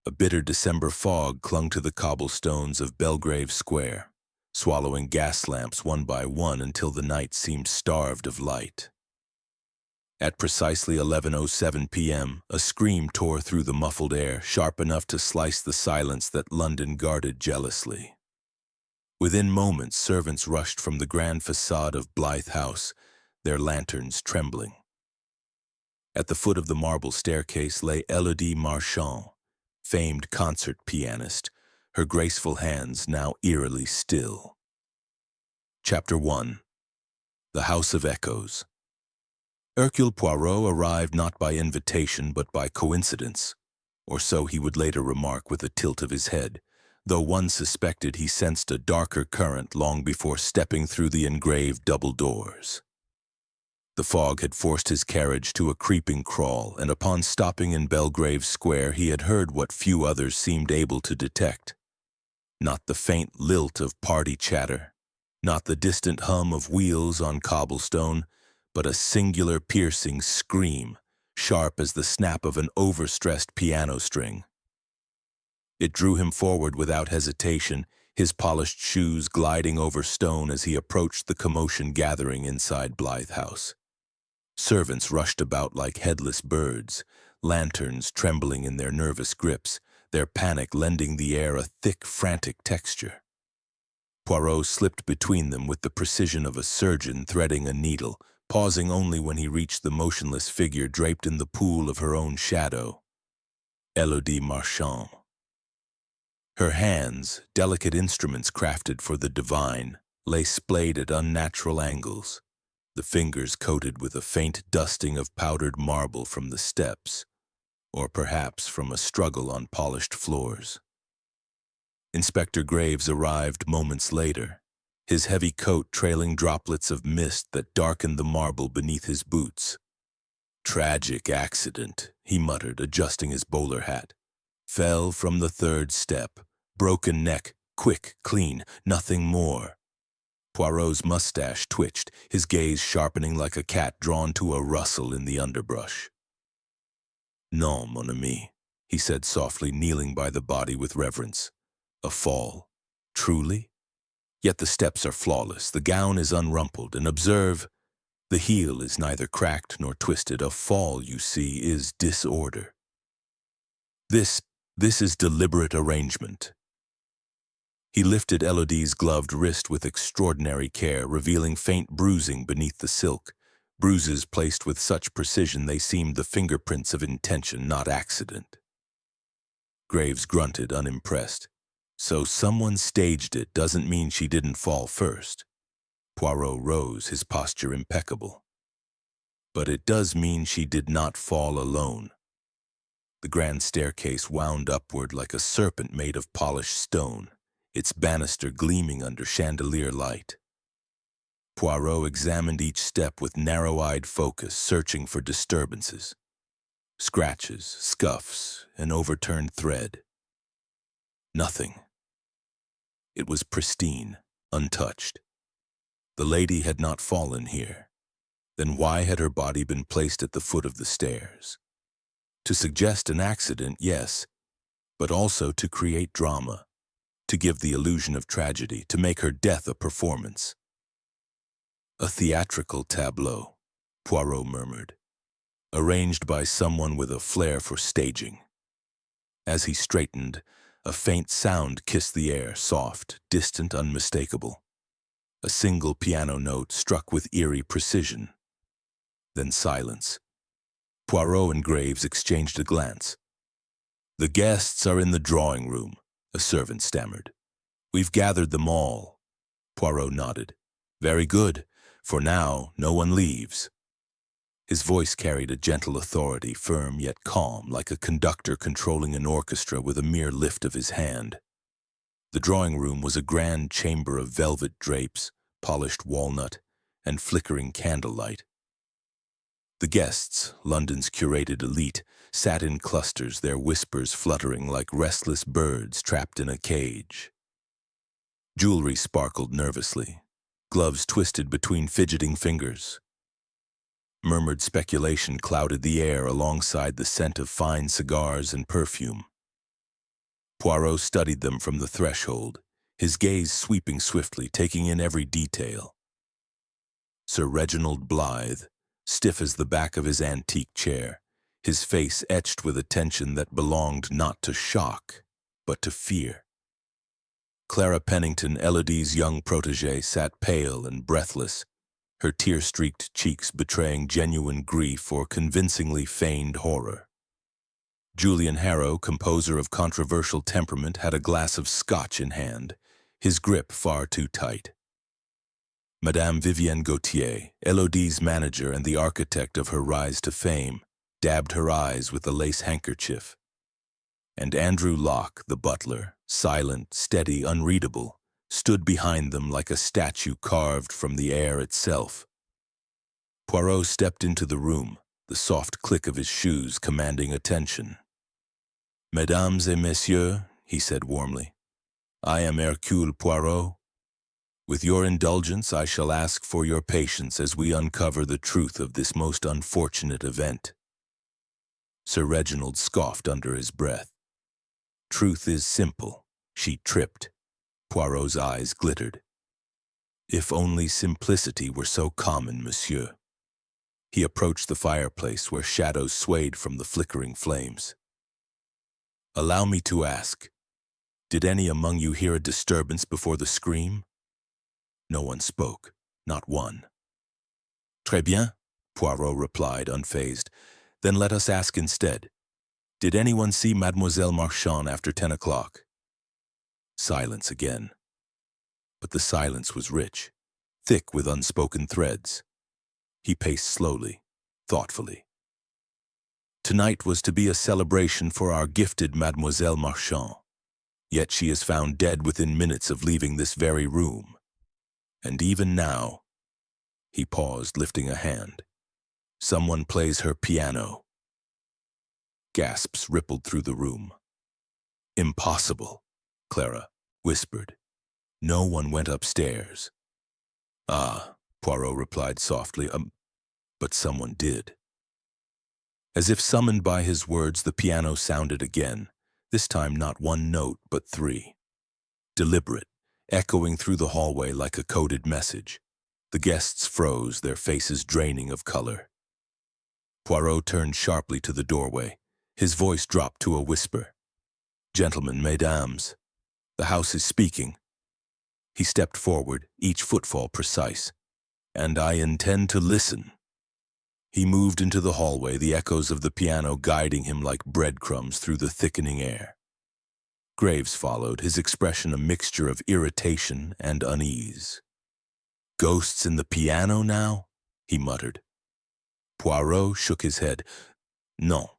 A bitter December fog clung to the cobblestones of Belgrave Square, swallowing gas lamps one by one until the night seemed starved of light. At precisely 11:07 p.m., a scream tore through the muffled air, sharp enough to slice the silence that London guarded jealously. Within moments, servants rushed from the grand facade of Blythe House, their lanterns trembling. At the foot of the marble staircase lay Elodie Marchand, famed concert pianist, her graceful hands now eerily still. Chapter 1. The House of Echoes. Hercule Poirot arrived not by invitation but by coincidence, or so he would later remark with a tilt of his head, though one suspected he sensed a darker current long before stepping through the engraved double doors. The fog had forced his carriage to a creeping crawl, and upon stopping in Belgrave Square he had heard what few others seemed able to detect. Not the faint lilt of party chatter, not the distant hum of wheels on cobblestone, but a singular piercing scream, sharp as the snap of an overstressed piano string. It drew him forward without hesitation, his polished shoes gliding over stone as he approached the commotion gathering inside Blythe House. Servants rushed about like headless birds, lanterns trembling in their nervous grips, their panic lending the air a thick, frantic texture. Poirot slipped between them with the precision of a surgeon threading a needle, pausing only when he reached the motionless figure draped in the pool of her own shadow, Elodie Marchand. Her hands, delicate instruments crafted for the divine, lay splayed at unnatural angles, the fingers coated with a faint dusting of powdered marble from the steps, or perhaps from a struggle on polished floors. Inspector Graves arrived moments later, his heavy coat trailing droplets of mist that darkened the marble beneath his boots. "Tragic accident," he muttered, adjusting his bowler hat. "Fell from the third step. Broken neck, quick, clean, nothing more." Poirot's mustache twitched, his gaze sharpening like a cat drawn to a rustle in the underbrush. "Non, mon ami," he said softly, kneeling by the body with reverence. "A fall. Truly? Yet the steps are flawless, the gown is unrumpled, and observe, the heel is neither cracked nor twisted. A fall, you see, is disorder. This is deliberate arrangement." He lifted Elodie's gloved wrist with extraordinary care, revealing faint bruising beneath the silk, bruises placed with such precision they seemed the fingerprints of intention, not accident. Graves grunted, unimpressed. "So someone staged it doesn't mean she didn't fall first." Poirot rose, his posture impeccable. "But it does mean she did not fall alone." The grand staircase wound upward like a serpent made of polished stone, its banister gleaming under chandelier light. Poirot examined each step with narrow-eyed focus, searching for disturbances. Scratches, scuffs, an overturned thread. Nothing. It was pristine, untouched. The lady had not fallen here. Then why had her body been placed at the foot of the stairs? To suggest an accident, yes, but also to create drama, to give the illusion of tragedy, to make her death a performance. "A theatrical tableau," Poirot murmured, "arranged by someone with a flair for staging." As he straightened, a faint sound kissed the air, soft, distant, unmistakable. A single piano note struck with eerie precision. Then silence. Poirot and Graves exchanged a glance. "The guests are in the drawing room," a servant stammered. "We've gathered them all." Poirot nodded. "Very good. For now, no one leaves." His voice carried a gentle authority, firm yet calm, like a conductor controlling an orchestra with a mere lift of his hand. The drawing room was a grand chamber of velvet drapes, polished walnut, and flickering candlelight. The guests, London's curated elite, sat in clusters, their whispers fluttering like restless birds trapped in a cage. Jewelry sparkled nervously, gloves twisted between fidgeting fingers. Murmured speculation clouded the air alongside the scent of fine cigars and perfume. Poirot studied them from the threshold, his gaze sweeping swiftly, taking in every detail. Sir Reginald Blythe, stiff as the back of his antique chair, his face etched with a tension that belonged not to shock, but to fear. Clara Pennington, Elodie's young protégée, sat pale and breathless, her tear-streaked cheeks betraying genuine grief or convincingly feigned horror. Julian Harrow, composer of controversial temperament, had a glass of scotch in hand, his grip far too tight. Madame Vivienne Gautier, Elodie's manager and the architect of her rise to fame, dabbed her eyes with a lace handkerchief. And Andrew Locke, the butler, silent, steady, unreadable, stood behind them like a statue carved from the air itself. Poirot stepped into the room, the soft click of his shoes commanding attention. "Mesdames et messieurs," he said warmly, "I am Hercule Poirot. With your indulgence, I shall ask for your patience as we uncover the truth of this most unfortunate event." Sir Reginald scoffed under his breath. "Truth is simple." She tripped. Poirot's eyes glittered. "If only simplicity were so common, monsieur." He approached the fireplace where shadows swayed from the flickering flames. "Allow me to ask, did any among you hear a disturbance before the scream?" No one spoke, not one. "Très bien," Poirot replied, unfazed. "Then let us ask instead. Did anyone see Mademoiselle Marchand after 10 o'clock? Silence again. But the silence was rich, thick with unspoken threads. He paced slowly, thoughtfully. Tonight was to be a celebration for our gifted Mademoiselle Marchand, yet she is found dead within minutes of leaving this very room. And even now," he paused, lifting a hand, "someone plays her piano." Gasps rippled through the room. "Impossible," Clara whispered. "No one went upstairs." "Ah," Poirot replied softly, "but someone did." As if summoned by his words, the piano sounded again, this time not one note, but three. Deliberate, echoing through the hallway like a coded message. The guests froze, their faces draining of color. Poirot turned sharply to the doorway. His voice dropped to a whisper. "Gentlemen, mesdames, the house is speaking." He stepped forward, each footfall precise. "And I intend to listen." He moved into the hallway, the echoes of the piano guiding him like breadcrumbs through the thickening air. Graves followed, his expression a mixture of irritation and unease. "Ghosts in the piano now?" he muttered. Poirot shook his head. "No.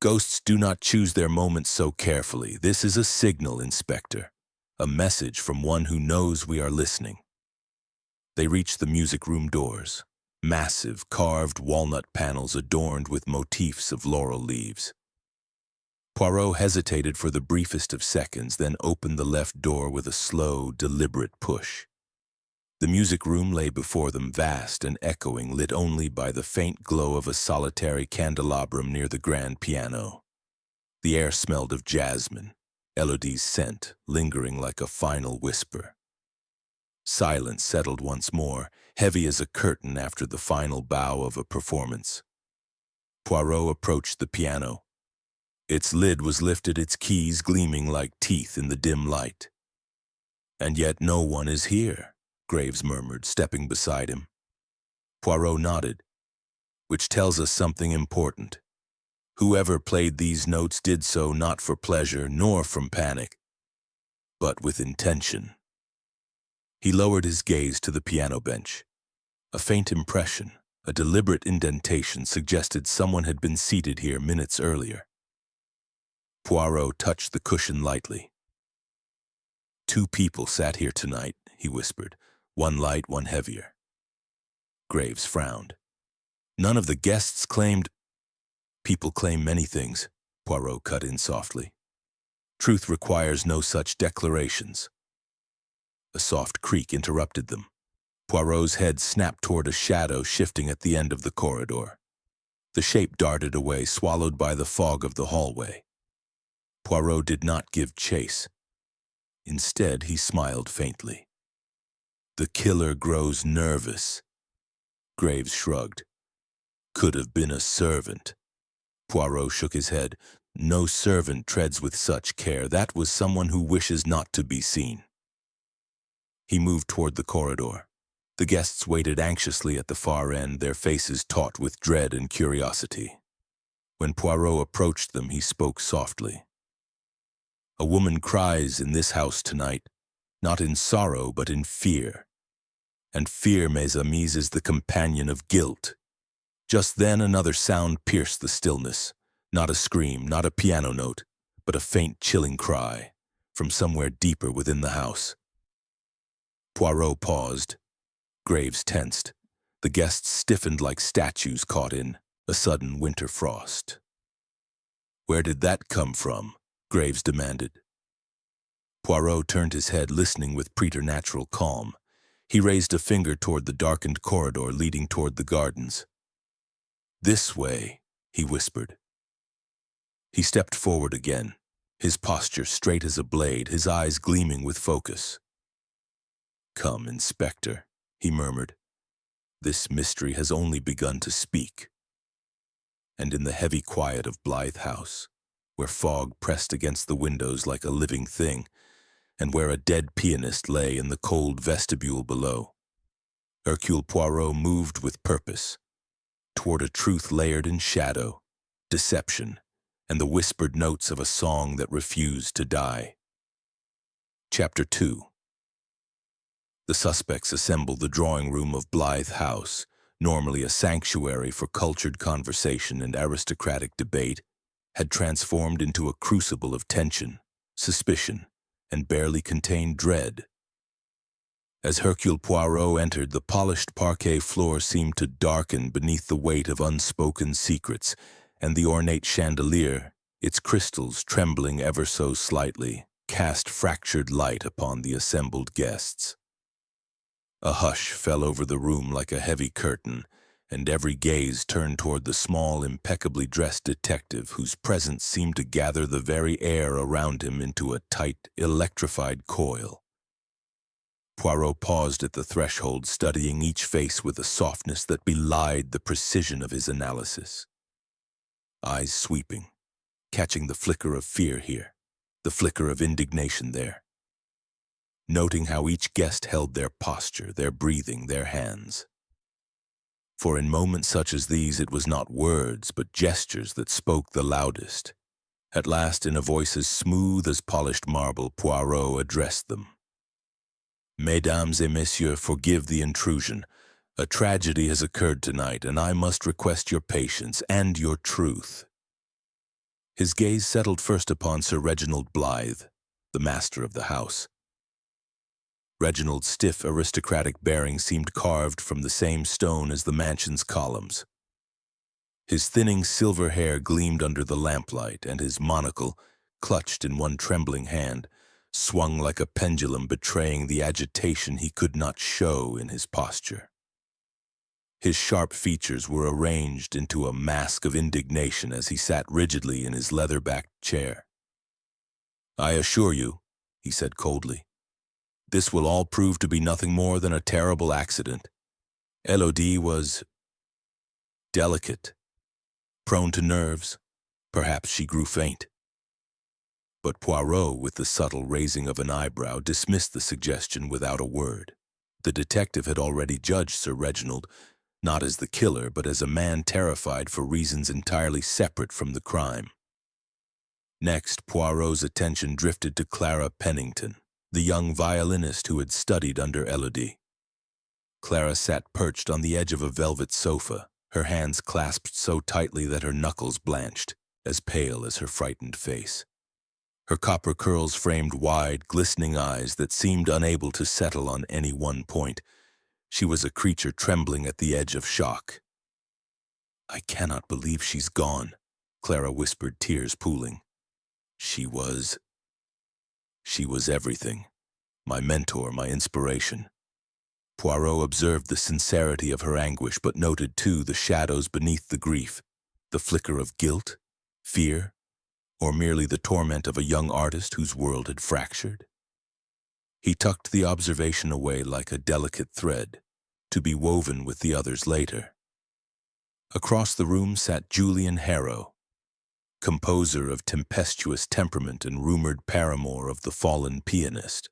Ghosts do not choose their moments so carefully. This is a signal, Inspector. A message from one who knows we are listening." They reached the music room doors, massive carved walnut panels adorned with motifs of laurel leaves. Poirot hesitated for the briefest of seconds, then opened the left door with a slow, deliberate push. The music room lay before them, vast and echoing, lit only by the faint glow of a solitary candelabrum near the grand piano. The air smelled of jasmine, Elodie's scent lingering like a final whisper. Silence settled once more, heavy as a curtain after the final bow of a performance. Poirot approached the piano. Its lid was lifted, its keys gleaming like teeth in the dim light. "And yet no one is here," Graves murmured, stepping beside him. Poirot nodded, "which tells us something important. Whoever played these notes did so not for pleasure nor from panic, but with intention." He lowered his gaze to the piano bench. A faint impression, a deliberate indentation, suggested someone had been seated here minutes earlier. Poirot touched the cushion lightly. "Two people sat here tonight," he whispered, "one light, one heavier." Graves frowned. "None of the guests claimed—" "People claim many things," Poirot cut in softly. "Truth requires no such declarations." A soft creak interrupted them. Poirot's head snapped toward a shadow shifting at the end of the corridor. The shape darted away, swallowed by the fog of the hallway. Poirot did not give chase. Instead, he smiled faintly. The killer grows nervous. Graves shrugged. Could have been a servant. Poirot shook his head. No servant treads with such care. That was someone who wishes not to be seen. He moved toward the corridor. The guests waited anxiously at the far end, their faces taut with dread and curiosity. When Poirot approached them, he spoke softly. A woman cries in this house tonight, not in sorrow, but in fear. And fear, mes amis, is the companion of guilt. Just then another sound pierced the stillness. Not a scream, not a piano note, but a faint, chilling cry from somewhere deeper within the house. Poirot paused. Graves tensed. The guests stiffened like statues caught in a sudden winter frost. "Where did that come from?" Graves demanded. Poirot turned his head, listening with preternatural calm. He raised a finger toward the darkened corridor leading toward the gardens. "This way," he whispered. He stepped forward again, his posture straight as a blade, his eyes gleaming with focus. "Come, Inspector," he murmured. "This mystery has only begun to speak." And in the heavy quiet of Blythe House, where fog pressed against the windows like a living thing, and where a dead pianist lay in the cold vestibule below, Hercule Poirot moved with purpose, toward a truth layered in shadow, deception, and the whispered notes of a song that refused to die. Chapter 2. The suspects assembled the drawing room of Blythe House, normally a sanctuary for cultured conversation and aristocratic debate, had transformed into a crucible of tension, suspicion, and barely contained dread. As Hercule Poirot entered, the polished parquet floor seemed to darken beneath the weight of unspoken secrets, and the ornate chandelier, its crystals trembling ever so slightly, cast fractured light upon the assembled guests. A hush fell over the room like a heavy curtain, and every gaze turned toward the small, impeccably dressed detective whose presence seemed to gather the very air around him into a tight, electrified coil. Poirot paused at the threshold, studying each face with a softness that belied the precision of his analysis. Eyes sweeping, catching the flicker of fear here, the flicker of indignation there. Noting how each guest held their posture, their breathing, their hands. For in moments such as these, it was not words, but gestures that spoke the loudest. At last, in a voice as smooth as polished marble, Poirot addressed them. "Mesdames et messieurs, forgive the intrusion. A tragedy has occurred tonight, and I must request your patience and your truth." His gaze settled first upon Sir Reginald Blythe, the master of the house. Reginald's stiff, aristocratic bearing seemed carved from the same stone as the mansion's columns. His thinning silver hair gleamed under the lamplight, and his monocle, clutched in one trembling hand, swung like a pendulum, betraying the agitation he could not show in his posture. His sharp features were arranged into a mask of indignation as he sat rigidly in his leather-backed chair. "I assure you," he said coldly, "this will all prove to be nothing more than a terrible accident. Elodie was delicate, prone to nerves. Perhaps she grew faint." But Poirot, with the subtle raising of an eyebrow, dismissed the suggestion without a word. The detective had already judged Sir Reginald, not as the killer, but as a man terrified for reasons entirely separate from the crime. Next, Poirot's attention drifted to Clara Pennington, the young violinist who had studied under Elodie. Clara sat perched on the edge of a velvet sofa, her hands clasped so tightly that her knuckles blanched, as pale as her frightened face. Her copper curls framed wide, glistening eyes that seemed unable to settle on any one point. She was a creature trembling at the edge of shock. "I cannot believe she's gone," Clara whispered, tears pooling. She was everything. My mentor, my inspiration." Poirot observed the sincerity of her anguish, but noted too the shadows beneath the grief, the flicker of guilt, fear, or merely the torment of a young artist whose world had fractured? He tucked the observation away like a delicate thread, to be woven with the others later. Across the room sat Julian Harrow, composer of tempestuous temperament and rumored paramour of the fallen pianist.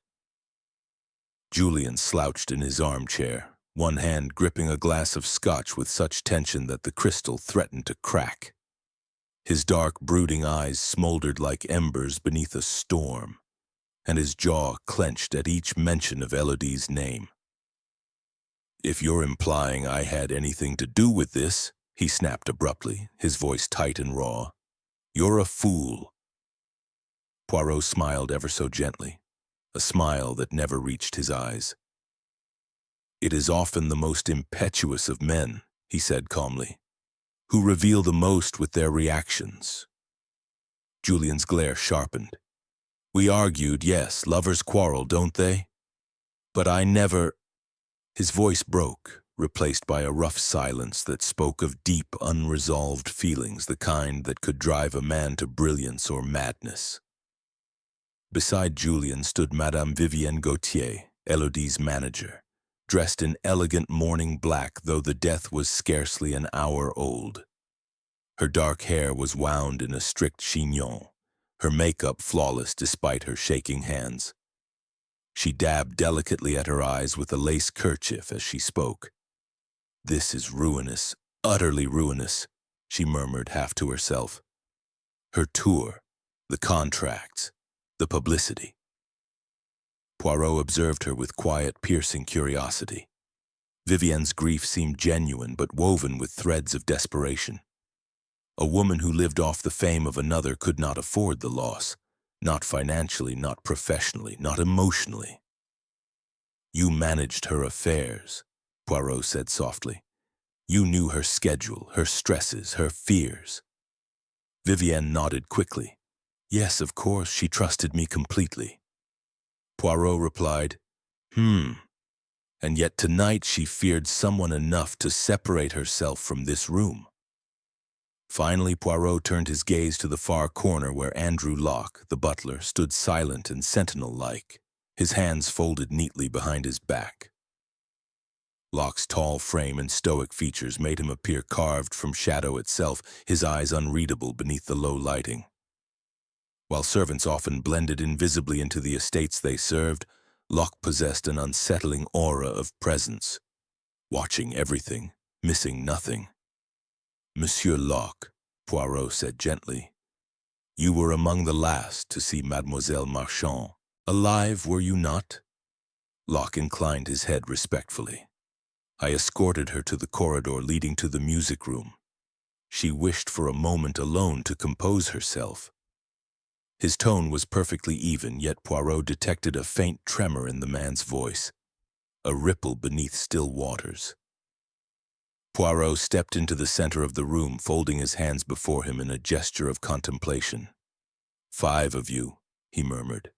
Julian slouched in his armchair, one hand gripping a glass of scotch with such tension that the crystal threatened to crack. His dark, brooding eyes smoldered like embers beneath a storm, and his jaw clenched at each mention of Elodie's name. "If you're implying I had anything to do with this," he snapped abruptly, his voice tight and raw, "you're a fool." Poirot smiled ever so gently, a smile that never reached his eyes. "It is often the most impetuous of men," he said calmly, "who reveal the most with their reactions." Julian's glare sharpened. "We argued, yes, lovers quarrel, don't they? But I never—" His voice broke, replaced by a rough silence that spoke of deep, unresolved feelings, the kind that could drive a man to brilliance or madness. Beside Julian stood Madame Vivienne Gautier, Elodie's manager, dressed in elegant mourning black, though the death was scarcely an hour old. Her dark hair was wound in a strict chignon, her makeup flawless despite her shaking hands. She dabbed delicately at her eyes with a lace kerchief as she spoke. "This is ruinous, utterly ruinous," she murmured half to herself. "Her tour, the contracts, the publicity." Poirot observed her with quiet, piercing curiosity. Vivienne's grief seemed genuine but woven with threads of desperation. A woman who lived off the fame of another could not afford the loss, not financially, not professionally, not emotionally. "You managed her affairs," Poirot said softly. "You knew her schedule, her stresses, her fears." Vivienne nodded quickly. "Yes, of course, she trusted me completely." Poirot replied, "And yet tonight she feared someone enough to separate herself from this room." Finally, Poirot turned his gaze to the far corner where Andrew Locke, the butler, stood silent and sentinel-like, his hands folded neatly behind his back. Locke's tall frame and stoic features made him appear carved from shadow itself, his eyes unreadable beneath the low lighting. While servants often blended invisibly into the estates they served, Locke possessed an unsettling aura of presence, watching everything, missing nothing. "Monsieur Locke," Poirot said gently, "you were among the last to see Mademoiselle Marchand. Alive, were you not?" Locke inclined his head respectfully. "I escorted her to the corridor leading to the music room. She wished for a moment alone to compose herself." His tone was perfectly even, yet Poirot detected a faint tremor in the man's voice, a ripple beneath still waters. Poirot stepped into the center of the room, folding his hands before him in a gesture of contemplation. "5 of you," he murmured.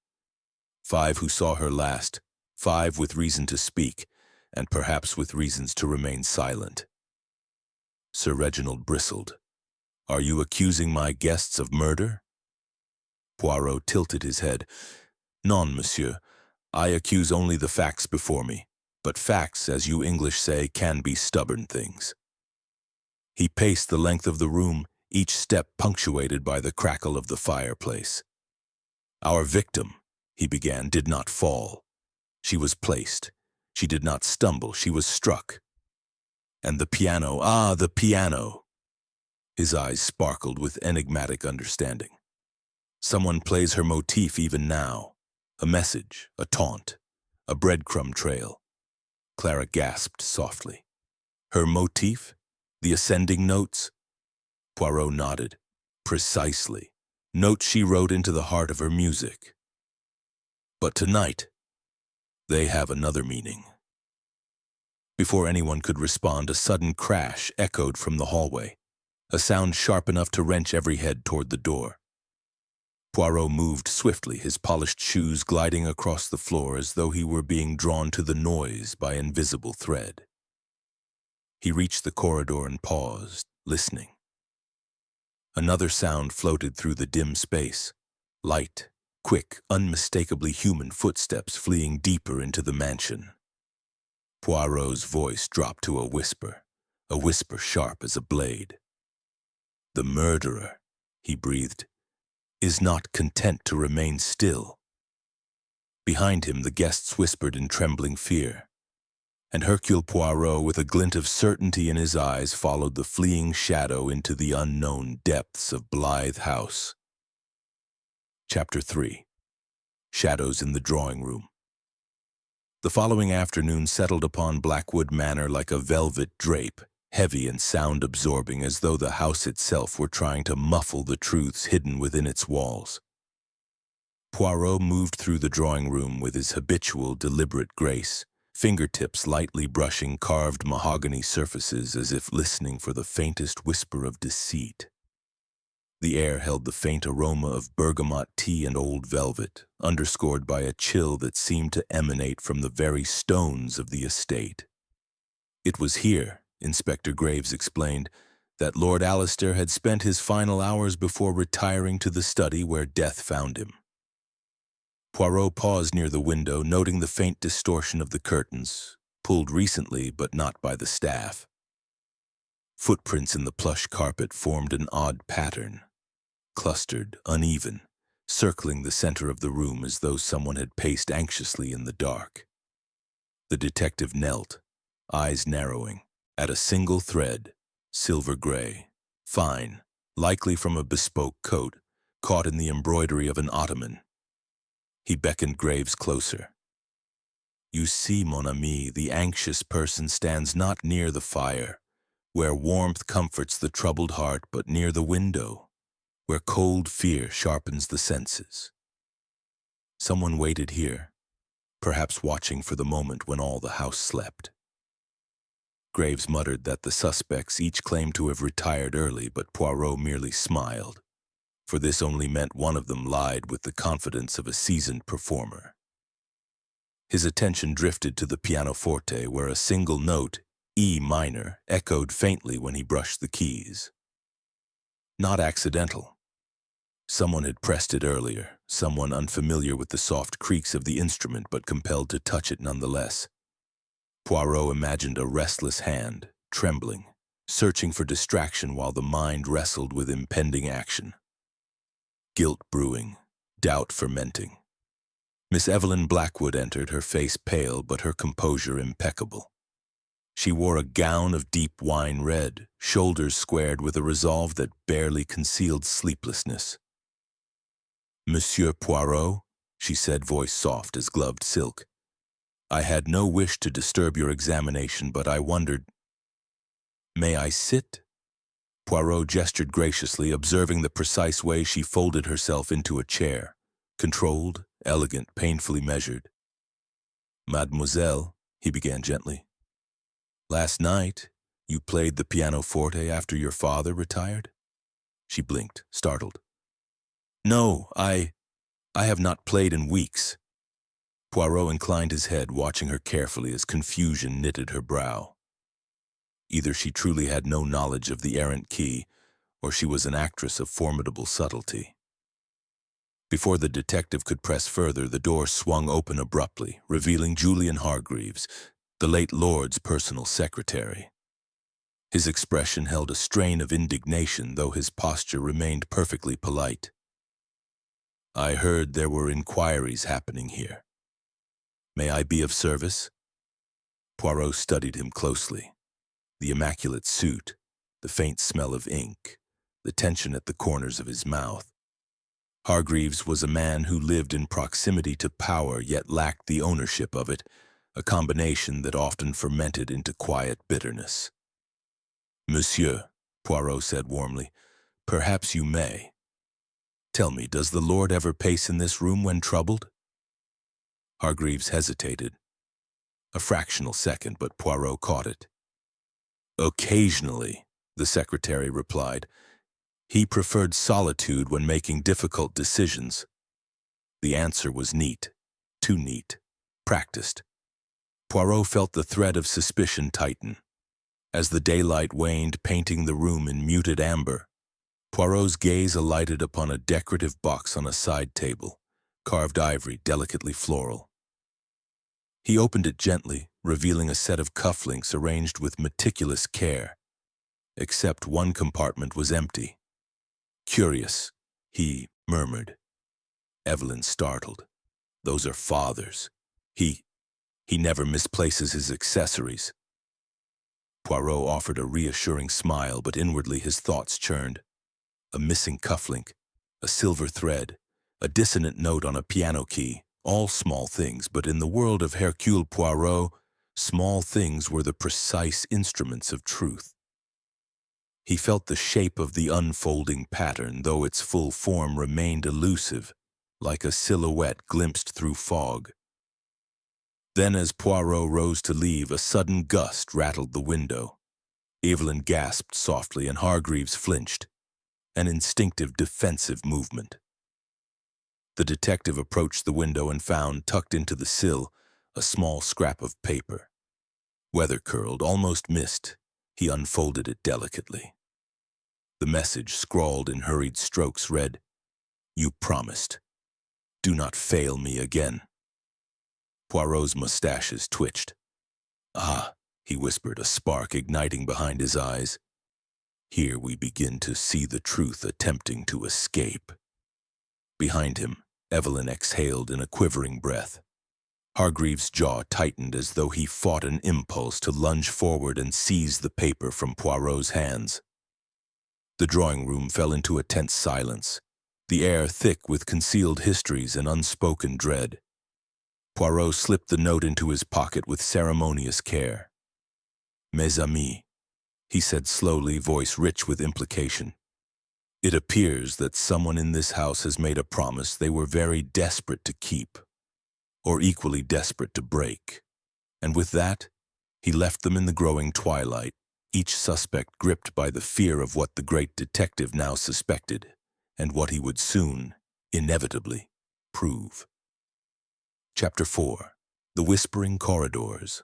"5 who saw her last, 5 with reason to speak, and perhaps with reasons to remain silent." Sir Reginald bristled. "Are you accusing my guests of murder?" Poirot tilted his head. "Non, monsieur. I accuse only the facts before me. But facts, as you English say, can be stubborn things." He paced the length of the room, each step punctuated by the crackle of the fireplace. "Our victim," he began, "did not fall. She was placed. She did not stumble. She was struck. And the piano, the piano!" His eyes sparkled with enigmatic understanding. "Someone plays her motif even now. A message, a taunt, a breadcrumb trail." Clara gasped softly. "Her motif? The ascending notes?" Poirot nodded. "Precisely. Notes she wrote into the heart of her music. But tonight, they have another meaning." Before anyone could respond, a sudden crash echoed from the hallway, a sound sharp enough to wrench every head toward the door. Poirot moved swiftly, his polished shoes gliding across the floor as though he were being drawn to the noise by invisible thread. He reached the corridor and paused, listening. Another sound floated through the dim space. Light, quick, unmistakably human footsteps fleeing deeper into the mansion. Poirot's voice dropped to a whisper sharp as a blade. "The murderer," he breathed, "is not content to remain still." Behind him, the guests whispered in trembling fear, and Hercule Poirot, with a glint of certainty in his eyes, followed the fleeing shadow into the unknown depths of Blythe House. Chapter 3. Shadows in the Drawing Room. The following afternoon settled upon Blackwood Manor like a velvet drape, heavy and sound-absorbing, as though the house itself were trying to muffle the truths hidden within its walls. Poirot moved through the drawing room with his habitual deliberate grace, fingertips lightly brushing carved mahogany surfaces as if listening for the faintest whisper of deceit. The air held the faint aroma of bergamot tea and old velvet, underscored by a chill that seemed to emanate from the very stones of the estate. It was here, Inspector Graves explained, that Lord Alistair had spent his final hours before retiring to the study where death found him. Poirot paused near the window, noting the faint distortion of the curtains, pulled recently but not by the staff. Footprints in the plush carpet formed an odd pattern, clustered, uneven, circling the center of the room as though someone had paced anxiously in the dark. The detective knelt, eyes narrowing, at a single thread, silver gray, fine, likely from a bespoke coat, caught in the embroidery of an ottoman. He beckoned Graves closer. "You see, mon ami, the anxious person stands not near the fire, where warmth comforts the troubled heart, but near the window, where cold fear sharpens the senses. Someone waited here, perhaps watching for the moment when all the house slept." Graves muttered that the suspects each claimed to have retired early, but Poirot merely smiled, for this only meant one of them lied with the confidence of a seasoned performer. His attention drifted to the pianoforte, where a single note, E minor, echoed faintly when he brushed the keys. Not accidental. Someone had pressed it earlier, someone unfamiliar with the soft creaks of the instrument but compelled to touch it nonetheless. Poirot imagined a restless hand, trembling, searching for distraction while the mind wrestled with impending action. Guilt brewing, doubt fermenting. Miss Evelyn Blackwood entered, her face pale but her composure impeccable. She wore a gown of deep wine red, shoulders squared with a resolve that barely concealed sleeplessness. "Monsieur Poirot," she said, voice soft as gloved silk, "I had no wish to disturb your examination, but I wondered—" "May I sit?" Poirot gestured graciously, observing the precise way she folded herself into a chair, controlled, elegant, painfully measured. "Mademoiselle," he began gently, "last night you played the pianoforte after your father retired?" She blinked, startled. "No, I have not played in weeks." Poirot inclined his head, watching her carefully as confusion knitted her brow. Either she truly had no knowledge of the errant key, or she was an actress of formidable subtlety. Before the detective could press further, the door swung open abruptly, revealing Julian Hargreaves, the late Lord's personal secretary. His expression held a strain of indignation, though his posture remained perfectly polite. "I heard there were inquiries happening here. May I be of service?" Poirot studied him closely. The immaculate suit, the faint smell of ink, the tension at the corners of his mouth. Hargreaves was a man who lived in proximity to power yet lacked the ownership of it, a combination that often fermented into quiet bitterness. "Monsieur," Poirot said warmly, "perhaps you may. Tell me, does the Lord ever pace in this room when troubled?" Hargreaves hesitated. A fractional second, but Poirot caught it. "Occasionally," the secretary replied. "He preferred solitude when making difficult decisions." The answer was neat, too neat, practiced. Poirot felt the thread of suspicion tighten. As the daylight waned, painting the room in muted amber, Poirot's gaze alighted upon a decorative box on a side table, carved ivory, delicately floral. He opened it gently, revealing a set of cufflinks arranged with meticulous care. Except one compartment was empty. "Curious," he murmured. Evelyn startled. "Those are father's. He never misplaces his accessories." Poirot offered a reassuring smile, but inwardly his thoughts churned. A missing cufflink, a silver thread, a dissonant note on a piano key, all small things, but in the world of Hercule Poirot, small things were the precise instruments of truth. He felt the shape of the unfolding pattern, though its full form remained elusive, like a silhouette glimpsed through fog. Then, as Poirot rose to leave, a sudden gust rattled the window. Evelyn gasped softly, and Hargreaves flinched, an instinctive defensive movement. The detective approached the window and found, tucked into the sill, a small scrap of paper. Weather-curled, almost missed, he unfolded it delicately. The message, scrawled in hurried strokes, read, "You promised. Do not fail me again." Poirot's mustaches twitched. "Ah," he whispered, a spark igniting behind his eyes. "Here we begin to see the truth attempting to escape." Behind him, Evelyn exhaled in a quivering breath. Hargreaves' jaw tightened as though he fought an impulse to lunge forward and seize the paper from Poirot's hands. The drawing room fell into a tense silence, the air thick with concealed histories and unspoken dread. Poirot slipped the note into his pocket with ceremonious care. "Mes amis," he said slowly, voice rich with implication. "It appears that someone in this house has made a promise they were very desperate to keep, or equally desperate to break. And with that, he left them in the growing twilight, each suspect gripped by the fear of what the great detective now suspected, and what he would soon, inevitably, prove." Chapter 4. The Whispering Corridors.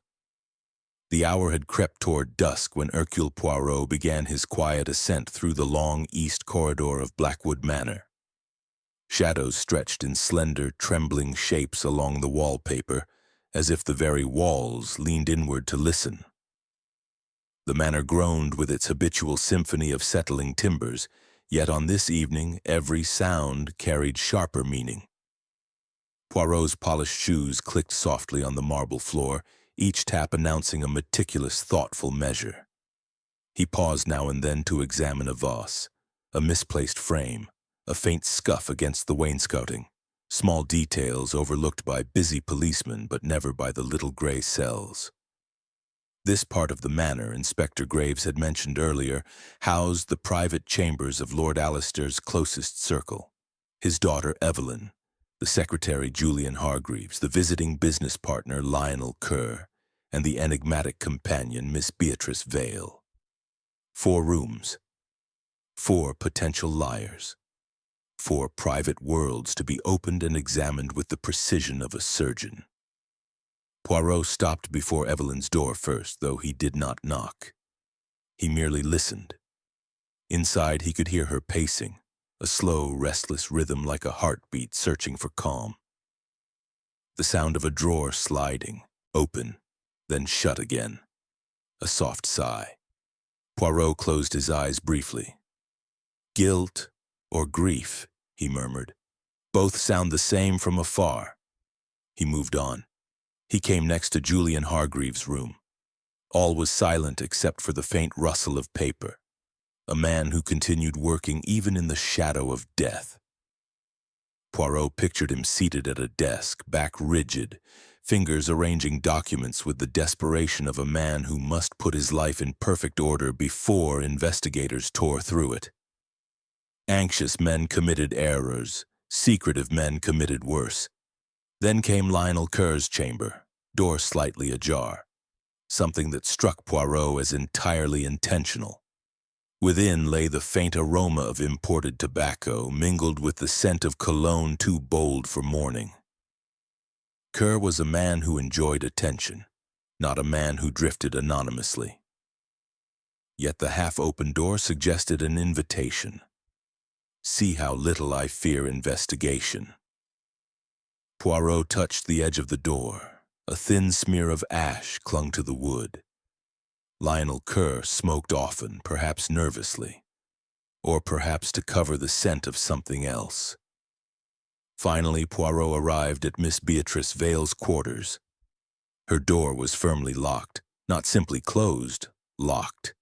The hour had crept toward dusk when Hercule Poirot began his quiet ascent through the long east corridor of Blackwood Manor. Shadows stretched in slender, trembling shapes along the wallpaper, as if the very walls leaned inward to listen. The manor groaned with its habitual symphony of settling timbers, yet on this evening every sound carried sharper meaning. Poirot's polished shoes clicked softly on the marble floor, each tap announcing a meticulous, thoughtful measure. He paused now and then to examine a vase, a misplaced frame, a faint scuff against the wainscoting, small details overlooked by busy policemen but never by the little gray cells. This part of the manor, Inspector Graves had mentioned earlier, housed the private chambers of Lord Alister's closest circle, his daughter Evelyn, the secretary Julian Hargreaves, the visiting business partner Lionel Kerr, and the enigmatic companion Miss Beatrice Vale. 4 rooms, 4 potential liars, 4 private worlds to be opened and examined with the precision of a surgeon. Poirot stopped before Evelyn's door first, though he did not knock. He merely listened. Inside he could hear her pacing, a slow, restless rhythm like a heartbeat searching for calm. The sound of a drawer sliding, open, then shut again. A soft sigh. Poirot closed his eyes briefly. "Guilt or grief," he murmured. "Both sound the same from afar." He moved on. He came next to Julian Hargreaves' room. All was silent except for the faint rustle of paper. A man who continued working even in the shadow of death. Poirot pictured him seated at a desk, back rigid, fingers arranging documents with the desperation of a man who must put his life in perfect order before investigators tore through it. Anxious men committed errors, secretive men committed worse. Then came Lionel Kerr's chamber, door slightly ajar, something that struck Poirot as entirely intentional. Within lay the faint aroma of imported tobacco, mingled with the scent of cologne too bold for morning. Kerr was a man who enjoyed attention, not a man who drifted anonymously. Yet the half-open door suggested an invitation, See how little I fear investigation." Poirot touched the edge of the door. A thin smear of ash clung to the wood. Lionel Kerr smoked often, perhaps nervously, or perhaps to cover the scent of something else. Finally, Poirot arrived at Miss Beatrice Vale's quarters. Her door was firmly locked, not simply closed, locked.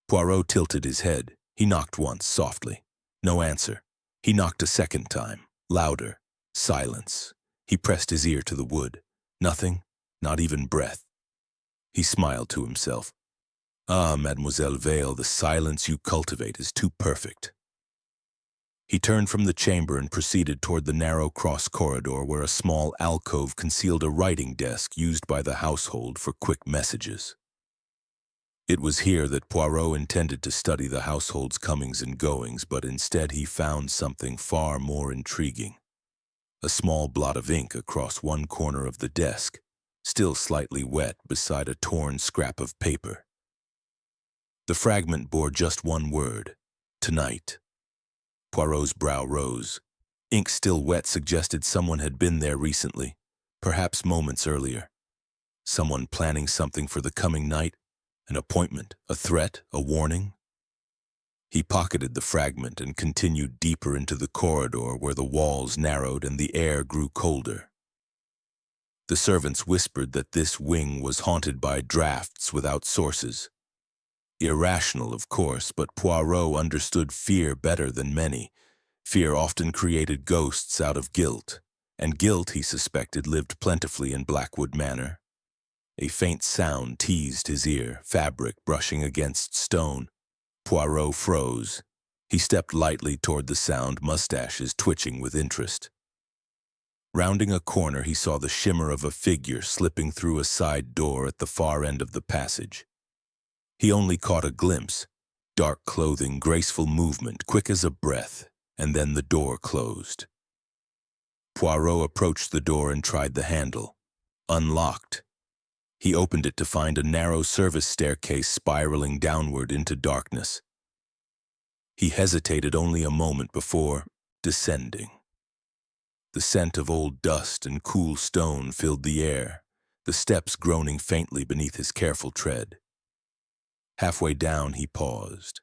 Poirot tilted his head. He knocked once, softly. No answer. He knocked a second time, louder. Silence. He pressed his ear to the wood. Nothing, not even breath. He smiled to himself. "Ah, Mademoiselle Vale, the silence you cultivate is too perfect." He turned from the chamber and proceeded toward the narrow cross corridor where a small alcove concealed a writing desk used by the household for quick messages. It was here that Poirot intended to study the household's comings and goings, but instead he found something far more intriguing. A small blot of ink across one corner of the desk, still slightly wet beside a torn scrap of paper. The fragment bore just one word: tonight. Poirot's brow rose. Ink still wet suggested someone had been there recently, perhaps moments earlier. Someone planning something for the coming night, an appointment, a threat, a warning. He pocketed the fragment and continued deeper into the corridor where the walls narrowed and the air grew colder. The servants whispered that this wing was haunted by drafts without sources. Irrational, of course, but Poirot understood fear better than many. Fear often created ghosts out of guilt, and guilt, he suspected, lived plentifully in Blackwood Manor. A faint sound teased his ear, fabric brushing against stone. Poirot froze. He stepped lightly toward the sound, mustaches twitching with interest. Rounding a corner, he saw the shimmer of a figure slipping through a side door at the far end of the passage. He only caught a glimpse, dark clothing, graceful movement, quick as a breath, and then the door closed. Poirot approached the door and tried the handle. Unlocked. He opened it to find a narrow service staircase spiraling downward into darkness. He hesitated only a moment before descending. The scent of old dust and cool stone filled the air, the steps groaning faintly beneath his careful tread. Halfway down, he paused.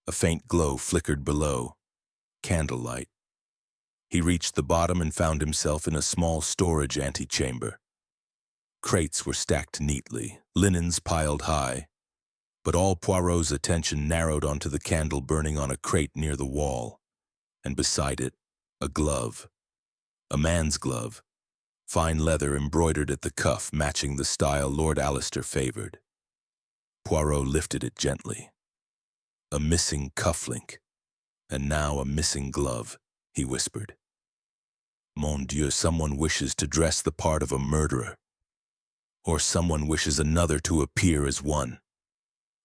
A faint glow flickered below. Candlelight. He reached the bottom and found himself in a small storage antechamber. Crates were stacked neatly, linens piled high, but all Poirot's attention narrowed onto the candle burning on a crate near the wall, and beside it, a glove. A man's glove, fine leather embroidered at the cuff matching the style Lord Alistair favored. Poirot lifted it gently. A missing cufflink, and now a missing glove, he whispered. Mon Dieu, someone wishes to dress the part of a murderer. Or someone wishes another to appear as one.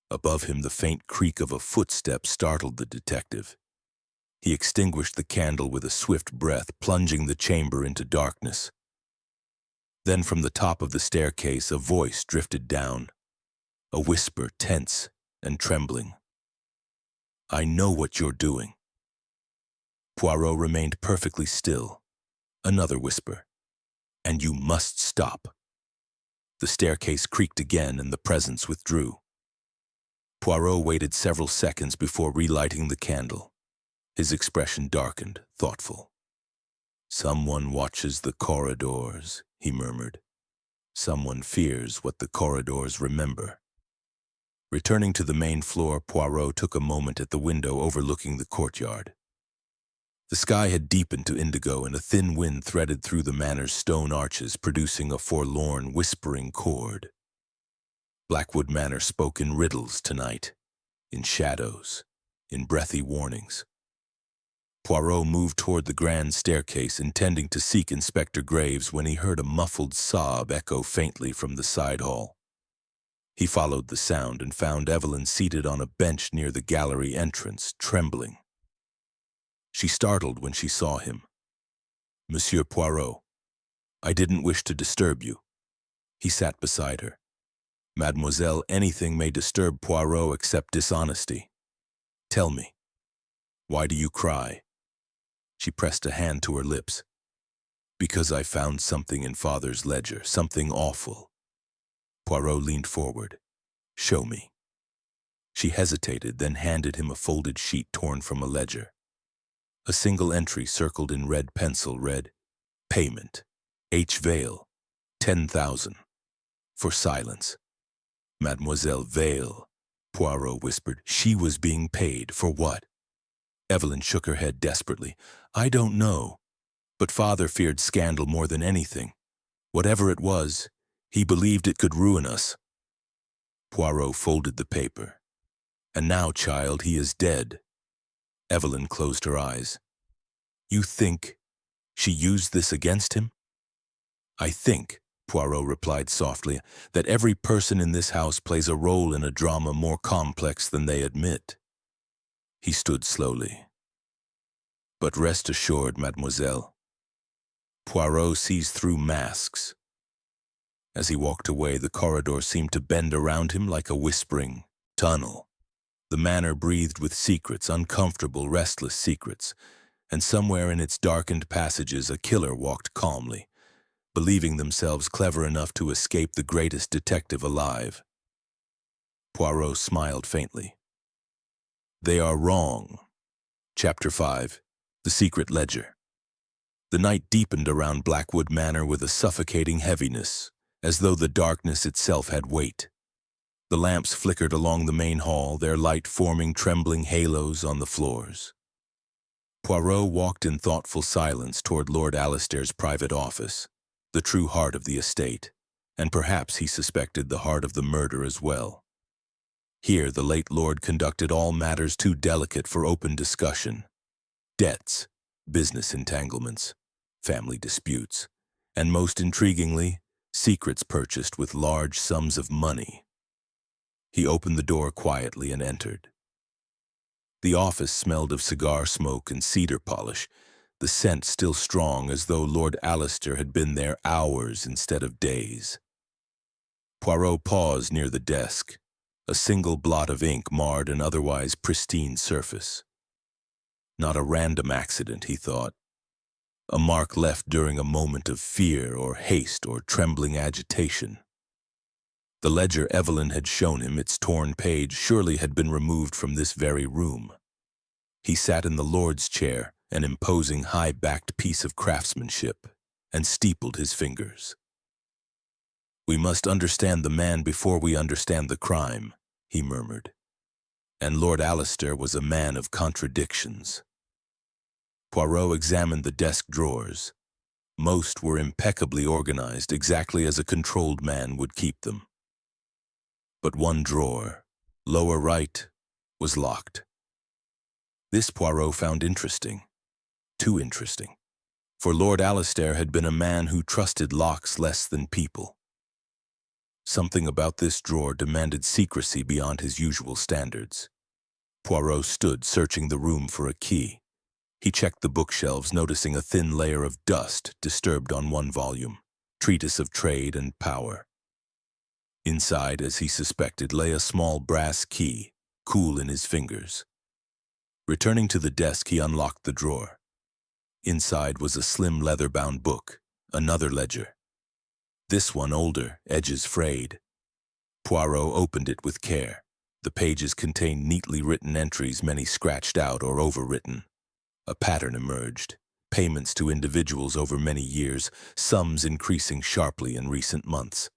Above him, the faint creak of a footstep startled the detective. He extinguished the candle with a swift breath, plunging the chamber into darkness. Then from the top of the staircase, a voice drifted down, a whisper tense and trembling. "I know what you're doing." Poirot remained perfectly still. Another whisper. "And you must stop." The staircase creaked again and the presence withdrew. Poirot waited several seconds before relighting the candle. His expression darkened, thoughtful. "Someone watches the corridors," he murmured. "Someone fears what the corridors remember." Returning to the main floor, Poirot took a moment at the window overlooking the courtyard. The sky had deepened to indigo, and a thin wind threaded through the manor's stone arches, producing a forlorn, whispering chord. Blackwood Manor spoke in riddles tonight, in shadows, in breathy warnings. Poirot moved toward the grand staircase, intending to seek Inspector Graves, when he heard a muffled sob echo faintly from the side hall. He followed the sound and found Evelyn seated on a bench near the gallery entrance, trembling. She startled when she saw him. "Monsieur Poirot, I didn't wish to disturb you." He sat beside her. "Mademoiselle, anything may disturb Poirot except dishonesty. Tell me, why do you cry?" She pressed a hand to her lips. "Because I found something in Father's ledger, something awful." Poirot leaned forward. "Show me." She hesitated, then handed him a folded sheet torn from a ledger. A single entry circled in red pencil read, "Payment. H. Vale. 10,000. For silence." "Mademoiselle Vale," Poirot whispered. "She was being paid for what?" Evelyn shook her head desperately. "I don't know. But Father feared scandal more than anything. Whatever it was, he believed it could ruin us." Poirot folded the paper. "And now, child, he is dead." Evelyn closed her eyes. "You think she used this against him?" "I think," Poirot replied softly, "that every person in this house plays a role in a drama more complex than they admit." He stood slowly. "But rest assured, mademoiselle, Poirot sees through masks." As he walked away, the corridor seemed to bend around him like a whispering tunnel. The manor breathed with secrets, uncomfortable, restless secrets, and somewhere in its darkened passages a killer walked calmly, believing themselves clever enough to escape the greatest detective alive. Poirot smiled faintly. They are wrong. Chapter 5. The Secret Ledger. The night deepened around Blackwood Manor with a suffocating heaviness, as though the darkness itself had weight. The lamps flickered along the main hall, their light forming trembling halos on the floors. Poirot walked in thoughtful silence toward Lord Alistair's private office, the true heart of the estate, and perhaps he suspected the heart of the murder as well. Here the late lord conducted all matters too delicate for open discussion. Debts, business entanglements, family disputes, and most intriguingly, secrets purchased with large sums of money. He opened the door quietly and entered. The office smelled of cigar smoke and cedar polish, the scent still strong as though Lord Alistair had been there hours instead of days. Poirot paused near the desk. A single blot of ink marred an otherwise pristine surface. Not a random accident, he thought. A mark left during a moment of fear or haste or trembling agitation. The ledger Evelyn had shown him, its torn page, surely had been removed from this very room. He sat in the Lord's chair, an imposing high-backed piece of craftsmanship, and steepled his fingers. "We must understand the man before we understand the crime," he murmured. And Lord Alistair was a man of contradictions. Poirot examined the desk drawers. Most were impeccably organized, exactly as a controlled man would keep them. But one drawer, lower right, was locked. This Poirot found interesting. Too interesting. For Lord Alistair had been a man who trusted locks less than people. Something about this drawer demanded secrecy beyond his usual standards. Poirot stood searching the room for a key. He checked the bookshelves, noticing a thin layer of dust disturbed on one volume, Treatise of Trade and Power. Inside, as he suspected, lay a small brass key, cool in his fingers. Returning to the desk, he unlocked the drawer. Inside was a slim leather-bound book, another ledger. This one older, edges frayed. Poirot opened it with care. The pages contained neatly written entries, many scratched out or overwritten. A pattern emerged. Payments to individuals over many years, sums increasing sharply in recent months.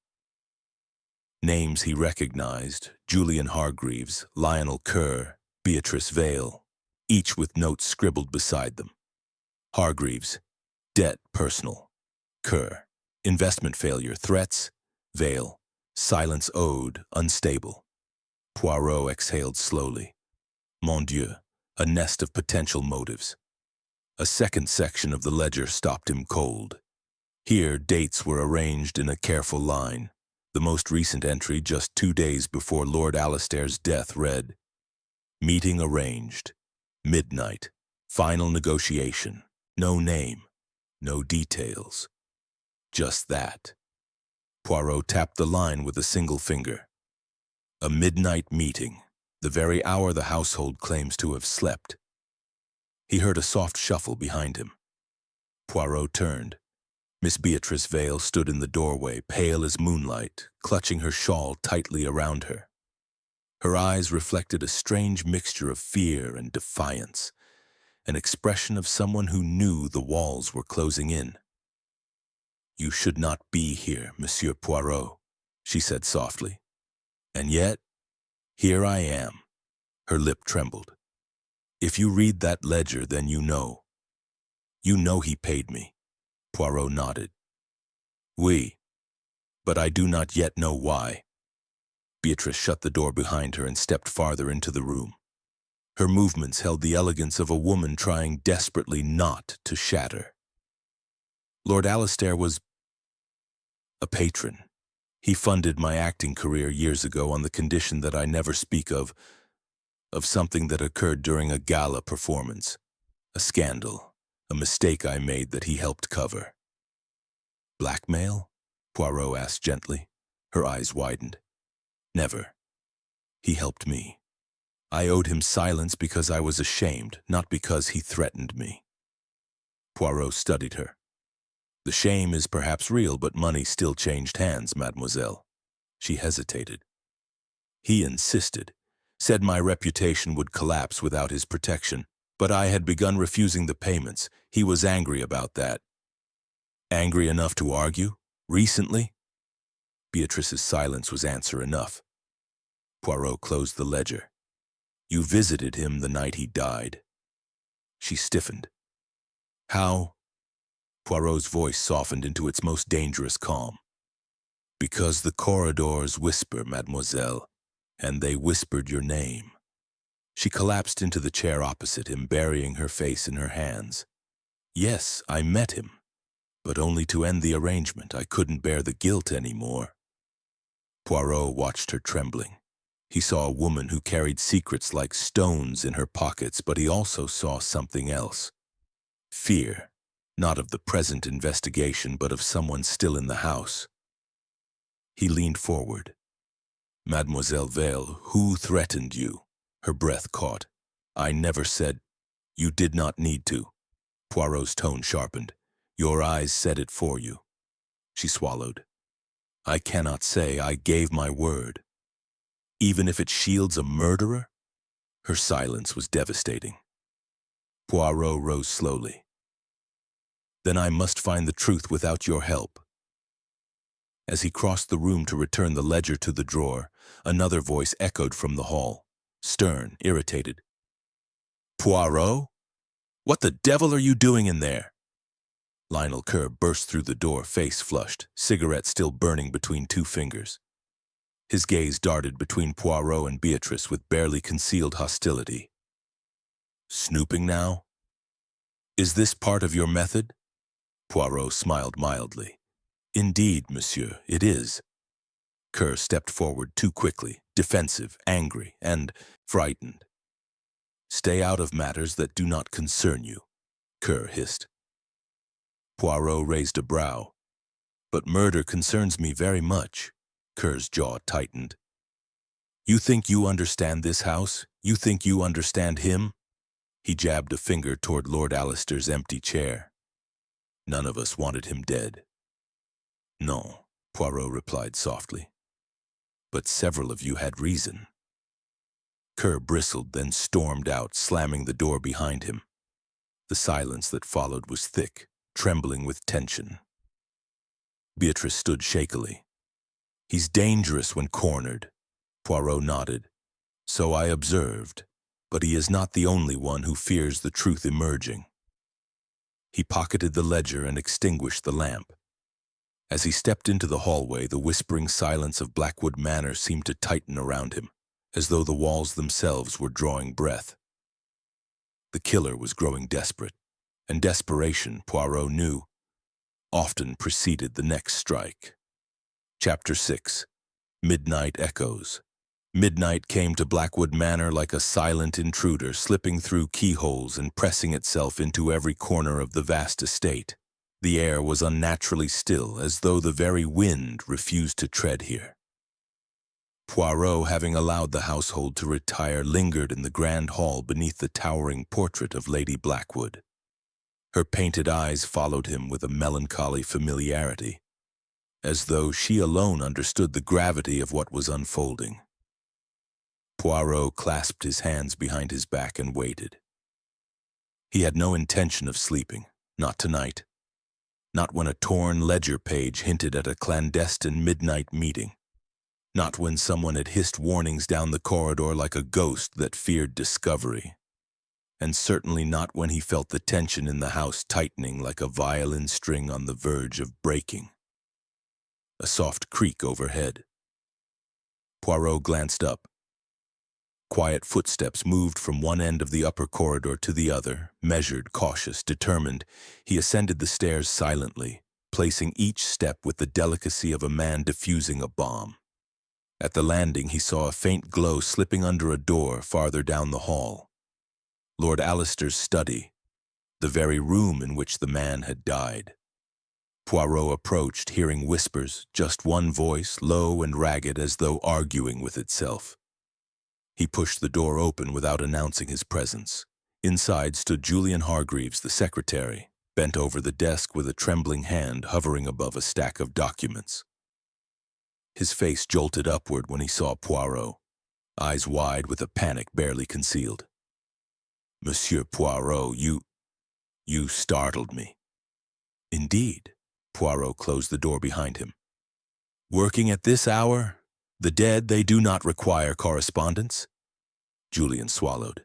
Names he recognized: Julian Hargreaves, Lionel Kerr, Beatrice Vale, each with notes scribbled beside them. Hargreaves, debt personal. Kerr, investment failure, threats. Vale, silence owed, unstable. Poirot exhaled slowly. Mon Dieu, a nest of potential motives. A second section of the ledger stopped him cold. Here, dates were arranged in a careful line. The most recent entry, just 2 days before Lord Alistair's death, read, "Meeting arranged. Midnight. Final negotiation. No name. No details. Just that." Poirot tapped the line with a single finger. A midnight meeting, the very hour the household claims to have slept. He heard a soft shuffle behind him. Poirot turned. Miss Beatrice Vale stood in the doorway, pale as moonlight, clutching her shawl tightly around her. Her eyes reflected a strange mixture of fear and defiance, an expression of someone who knew the walls were closing in. "You should not be here, Monsieur Poirot," she said softly. "And yet, here I am." Her lip trembled. "If you read that ledger, then you know. You know he paid me." Poirot nodded. "Oui, but I do not yet know why." Beatrice shut the door behind her and stepped farther into the room. Her movements held the elegance of a woman trying desperately not to shatter. "Lord Alistair was a patron. He funded my acting career years ago on the condition that I never speak of something that occurred during a gala performance, a scandal, a mistake I made that he helped cover." "Blackmail?" Poirot asked gently. Her eyes widened. "Never. He helped me. I owed him silence because I was ashamed, not because he threatened me." Poirot studied her. "The shame is perhaps real, but money still changed hands, mademoiselle." She hesitated. "He insisted, said my reputation would collapse without his protection, but I had begun refusing the payments. He was angry about that." "Angry enough to argue? Recently?" Beatrice's silence was answer enough. Poirot closed the ledger. "You visited him the night he died." She stiffened. "How?" Poirot's voice softened into its most dangerous calm. "Because the corridors whisper, mademoiselle, and they whispered your name." She collapsed into the chair opposite him, burying her face in her hands. "Yes, I met him, but only to end the arrangement. I couldn't bear the guilt anymore." Poirot watched her trembling. He saw a woman who carried secrets like stones in her pockets, but he also saw something else. Fear, not of the present investigation, but of someone still in the house. He leaned forward. "Mademoiselle Vale, who threatened you?" Her breath caught. "I never said—" "You did not need to." Poirot's tone sharpened. "Your eyes said it for you." She swallowed. "I cannot say I gave my word. Even if it shields a murderer?" Her silence was devastating. Poirot rose slowly. "Then I must find the truth without your help." As he crossed the room to return the ledger to the drawer, another voice echoed from the hall, stern, irritated. "Poirot? What the devil are you doing in there?" Lionel Kerr burst through the door, face flushed, cigarette still burning between two fingers. His gaze darted between Poirot and Beatrice with barely concealed hostility. "Snooping now? Is this part of your method?" Poirot smiled mildly. "Indeed, monsieur, it is." Kerr stepped forward too quickly, defensive, angry, and frightened. "Stay out of matters that do not concern you," Kerr hissed. Poirot raised a brow. "But murder concerns me very much." Kerr's jaw tightened. "You think you understand this house? You think you understand him?" He jabbed a finger toward Lord Alistair's empty chair. "None of us wanted him dead." "No," Poirot replied softly. "But several of you had reason." Kerr bristled, then stormed out, slamming the door behind him. The silence that followed was thick, trembling with tension. Beatrice stood shakily. "He's dangerous when cornered." Poirot nodded. "So I observed, but he is not the only one who fears the truth emerging." He pocketed the ledger and extinguished the lamp. As he stepped into the hallway, the whispering silence of Blackwood Manor seemed to tighten around him, as though the walls themselves were drawing breath. The killer was growing desperate, and desperation, Poirot knew, often preceded the next strike. Chapter 6. Midnight Echoes. Midnight came to Blackwood Manor like a silent intruder, slipping through keyholes and pressing itself into every corner of the vast estate. The air was unnaturally still, as though the very wind refused to tread here. Poirot, having allowed the household to retire, lingered in the grand hall beneath the towering portrait of Lady Blackwood. Her painted eyes followed him with a melancholy familiarity, as though she alone understood the gravity of what was unfolding. Poirot clasped his hands behind his back and waited. He had no intention of sleeping, not tonight, not when a torn ledger page hinted at a clandestine midnight meeting, not when someone had hissed warnings down the corridor like a ghost that feared discovery, and certainly not when he felt the tension in the house tightening like a violin string on the verge of breaking. A soft creak overhead. Poirot glanced up. Quiet footsteps moved from one end of the upper corridor to the other, measured, cautious, determined. He ascended the stairs silently, placing each step with the delicacy of a man defusing a bomb. At the landing, he saw a faint glow slipping under a door farther down the hall. Lord Alister's study, the very room in which the man had died. Poirot approached, hearing whispers, just one voice, low and ragged as though arguing with itself. He pushed the door open without announcing his presence. Inside stood Julian Hargreaves, the secretary, bent over the desk with a trembling hand hovering above a stack of documents. His face jolted upward when he saw Poirot, eyes wide with a panic barely concealed. "Monsieur Poirot, you startled me." "Indeed." Poirot closed the door behind him. "Working at this hour? The dead, they do not require correspondence." Julian swallowed.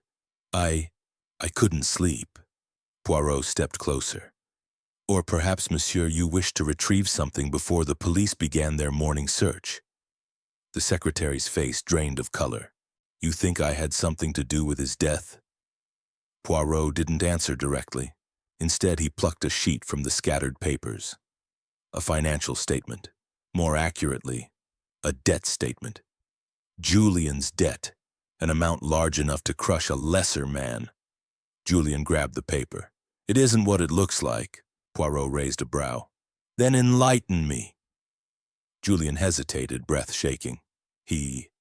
I couldn't sleep." Poirot stepped closer. "Or perhaps, monsieur, you wished to retrieve something before the police began their morning search." The secretary's face drained of color. "You think I had something to do with his death?" Poirot didn't answer directly. Instead, he plucked a sheet from the scattered papers. A financial statement. More accurately, a debt statement. Julian's debt, an amount large enough to crush a lesser man. Julian grabbed the paper. "It isn't what it looks like." Poirot raised a brow. "Then enlighten me." Julian hesitated, breath shaking. He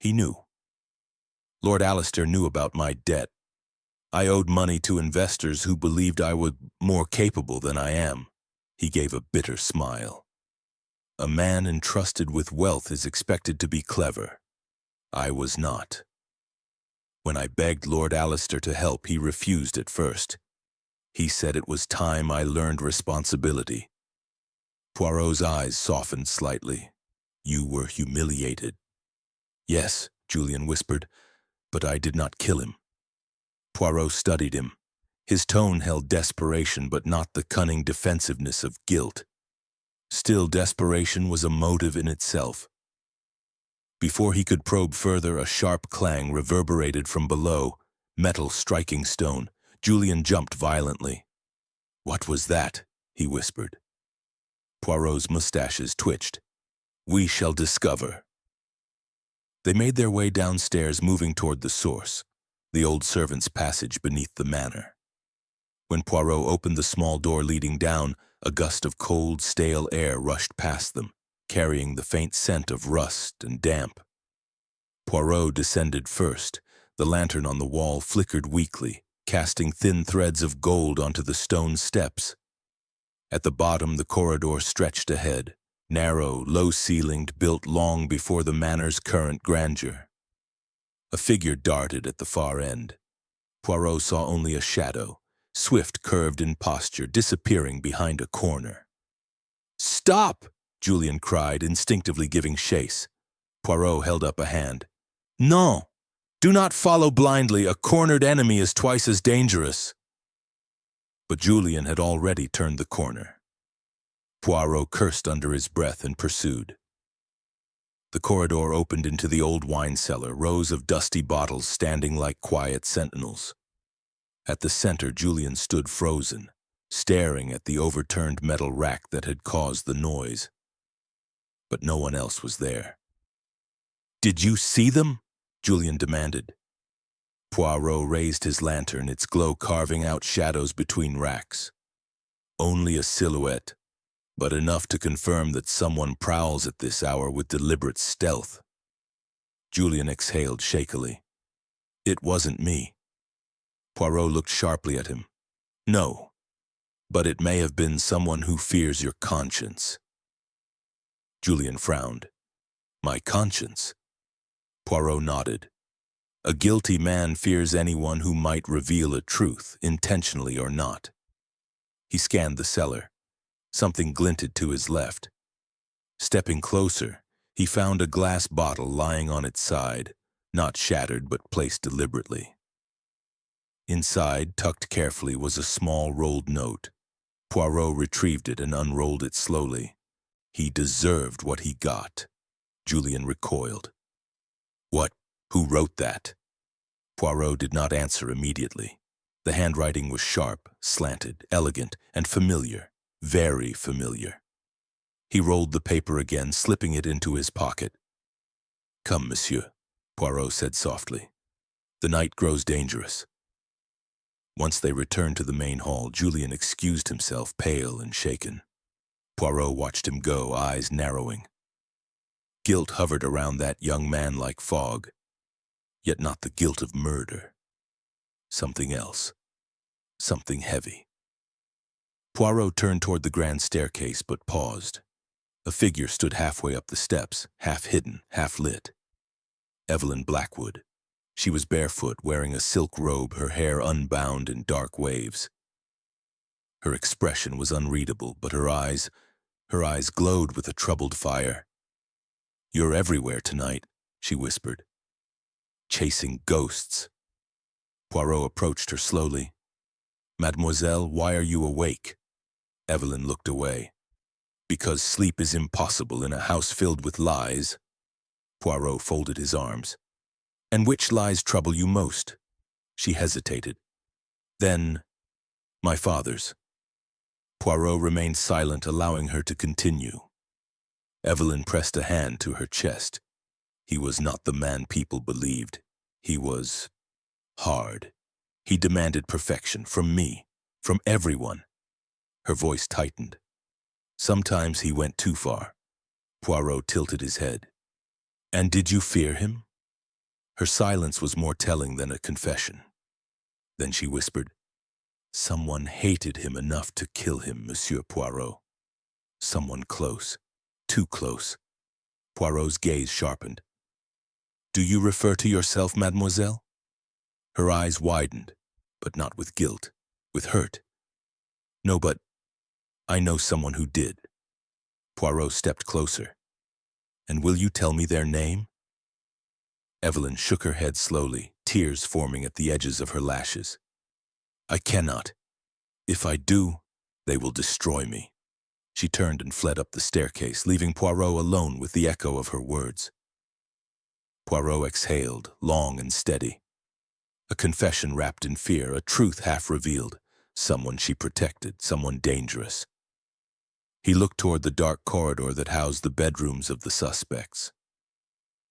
knew. "Lord Alister knew about my debt. I owed money to investors who believed I was more capable than I am." He gave a bitter smile. "A man entrusted with wealth is expected to be clever. I was not. When I begged Lord Alister to help, he refused at first. He said it was time I learned responsibility." Poirot's eyes softened slightly. "You were humiliated." "Yes," Julian whispered, "but I did not kill him." Poirot studied him. His tone held desperation, but not the cunning defensiveness of guilt. Still, desperation was a motive in itself. Before he could probe further, a sharp clang reverberated from below, metal striking stone. Julian jumped violently. "What was that?" he whispered. Poirot's mustaches twitched. "We shall discover." They made their way downstairs, moving toward the source, the old servant's passage beneath the manor. When Poirot opened the small door leading down, a gust of cold, stale air rushed past them, carrying the faint scent of rust and damp. Poirot descended first. The lantern on the wall flickered weakly, casting thin threads of gold onto the stone steps. At the bottom, the corridor stretched ahead, narrow, low-ceilinged, built long before the manor's current grandeur. A figure darted at the far end. Poirot saw only a shadow, swift, curved in posture, disappearing behind a corner. "Stop!" Julian cried, instinctively giving chase. Poirot held up a hand. "No! Do not follow blindly. A cornered enemy is twice as dangerous." But Julian had already turned the corner. Poirot cursed under his breath and pursued. The corridor opened into the old wine cellar, rows of dusty bottles standing like quiet sentinels. At the center, Julian stood frozen, staring at the overturned metal rack that had caused the noise. But no one else was there. "Did you see them?" Julian demanded. Poirot raised his lantern, its glow carving out shadows between racks. "Only a silhouette, but enough to confirm that someone prowls at this hour with deliberate stealth." Julian exhaled shakily. It wasn't me. Poirot looked sharply at him. No, but it may have been someone who fears your conscience. Julian frowned. My conscience? Poirot nodded. A guilty man fears anyone who might reveal a truth, intentionally or not. He scanned the cellar. Something glinted to his left. Stepping closer, he found a glass bottle lying on its side, not shattered but placed deliberately. Inside, tucked carefully, was a small rolled note. Poirot retrieved it and unrolled it slowly. He deserved what he got. Julian recoiled. What? Who wrote that? Poirot did not answer immediately. The handwriting was sharp, slanted, elegant, and familiar, very familiar. He rolled the paper again, slipping it into his pocket. Come, monsieur, Poirot said softly. The night grows dangerous. Once they returned to the main hall, Julian excused himself, pale and shaken. Poirot watched him go, eyes narrowing. Guilt hovered around that young man like fog, yet not the guilt of murder. Something else. Something heavy. Poirot turned toward the grand staircase, but paused. A figure stood halfway up the steps, half hidden, half lit. Evelyn Blackwood. She was barefoot, wearing a silk robe, her hair unbound in dark waves. Her expression was unreadable, but her eyes glowed with a troubled fire. You're everywhere tonight, she whispered. Chasing ghosts. Poirot approached her slowly. Mademoiselle, why are you awake? Evelyn looked away. Because sleep is impossible in a house filled with lies. Poirot folded his arms. And which lies trouble you most? She hesitated. Then, my father's. Poirot remained silent, allowing her to continue. Evelyn pressed a hand to her chest. He was not the man people believed. He was hard. He demanded perfection from me, from everyone. Her voice tightened. Sometimes he went too far. Poirot tilted his head. And did you fear him? Her silence was more telling than a confession. Then she whispered, Someone hated him enough to kill him, Monsieur Poirot. Someone close, too close. Poirot's gaze sharpened. Do you refer to yourself, mademoiselle? Her eyes widened, but not with guilt, with hurt. No, but I know someone who did. Poirot stepped closer. And will you tell me their name? Evelyn shook her head slowly, tears forming at the edges of her lashes. I cannot. If I do, they will destroy me. She turned and fled up the staircase, leaving Poirot alone with the echo of her words. Poirot exhaled, long and steady. A confession wrapped in fear, a truth half revealed, someone she protected, someone dangerous. He looked toward the dark corridor that housed the bedrooms of the suspects.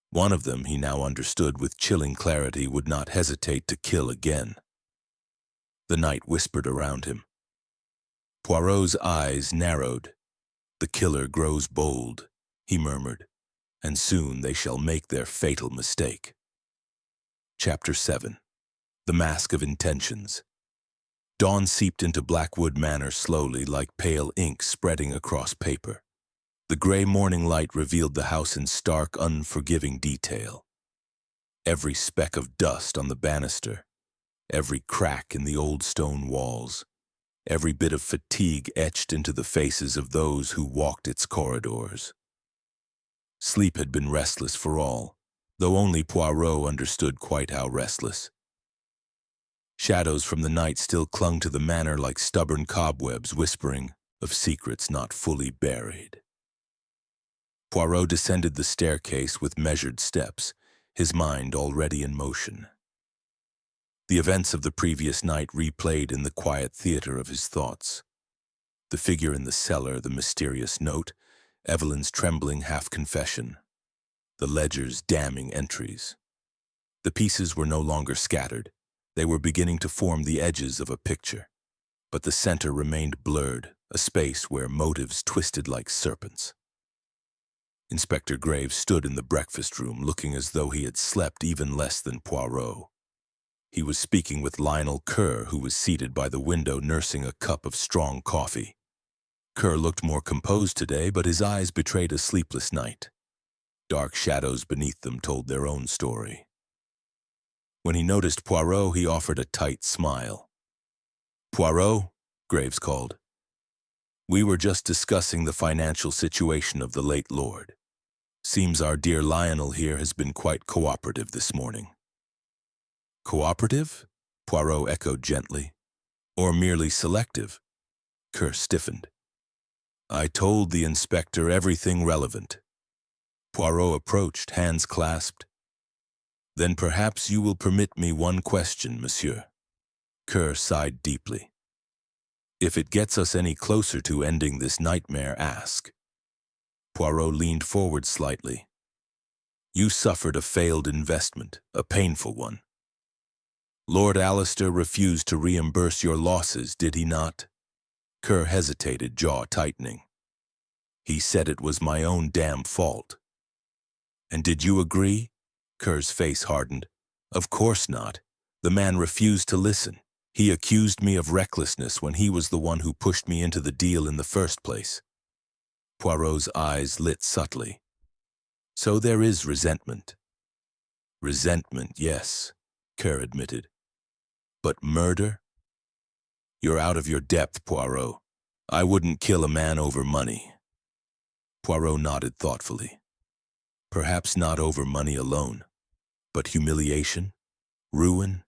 One of them, he now understood with chilling clarity, would not hesitate to kill again. The night whispered around him. Poirot's eyes narrowed. The killer grows bold, he murmured, and soon they shall make their fatal mistake. Chapter 7. The Mask of Intentions. Dawn seeped into Blackwood Manor slowly, like pale ink spreading across paper. The gray morning light revealed the house in stark, unforgiving detail. Every speck of dust on the banister, every crack in the old stone walls, every bit of fatigue etched into the faces of those who walked its corridors. Sleep had been restless for all, though only Poirot understood quite how restless. Shadows from the night still clung to the manor like stubborn cobwebs, whispering of secrets not fully buried. Poirot descended the staircase with measured steps, his mind already in motion. The events of the previous night replayed in the quiet theater of his thoughts. The figure in the cellar, the mysterious note, Evelyn's trembling half-confession, the ledger's damning entries. The pieces were no longer scattered. They were beginning to form the edges of a picture, but the center remained blurred, a space where motives twisted like serpents. Inspector Graves stood in the breakfast room looking as though he had slept even less than Poirot. He was speaking with Lionel Kerr, who was seated by the window nursing a cup of strong coffee. Kerr looked more composed today, but his eyes betrayed a sleepless night. Dark shadows beneath them told their own story. When he noticed Poirot, he offered a tight smile. "Poirot," Graves called. "We were just discussing the financial situation of the late Lord. Seems our dear Lionel here has been quite cooperative this morning." "Cooperative?" Poirot echoed gently. "Or merely selective?" Kerr stiffened. "I told the inspector everything relevant." Poirot approached, hands clasped. "Then perhaps you will permit me one question, monsieur." Kerr sighed deeply. "If it gets us any closer to ending this nightmare, ask." Poirot leaned forward slightly. "You suffered a failed investment, a painful one. Lord Alistair refused to reimburse your losses, did he not?" Kerr hesitated, jaw tightening. "He said it was my own damn fault." "And did you agree?" Kerr's face hardened. "Of course not. The man refused to listen. He accused me of recklessness when he was the one who pushed me into the deal in the first place." Poirot's eyes lit subtly. "So there is resentment." "Resentment, yes," Kerr admitted. "But murder? You're out of your depth, Poirot. I wouldn't kill a man over money." Poirot nodded thoughtfully. "Perhaps not over money alone, but humiliation, ruin,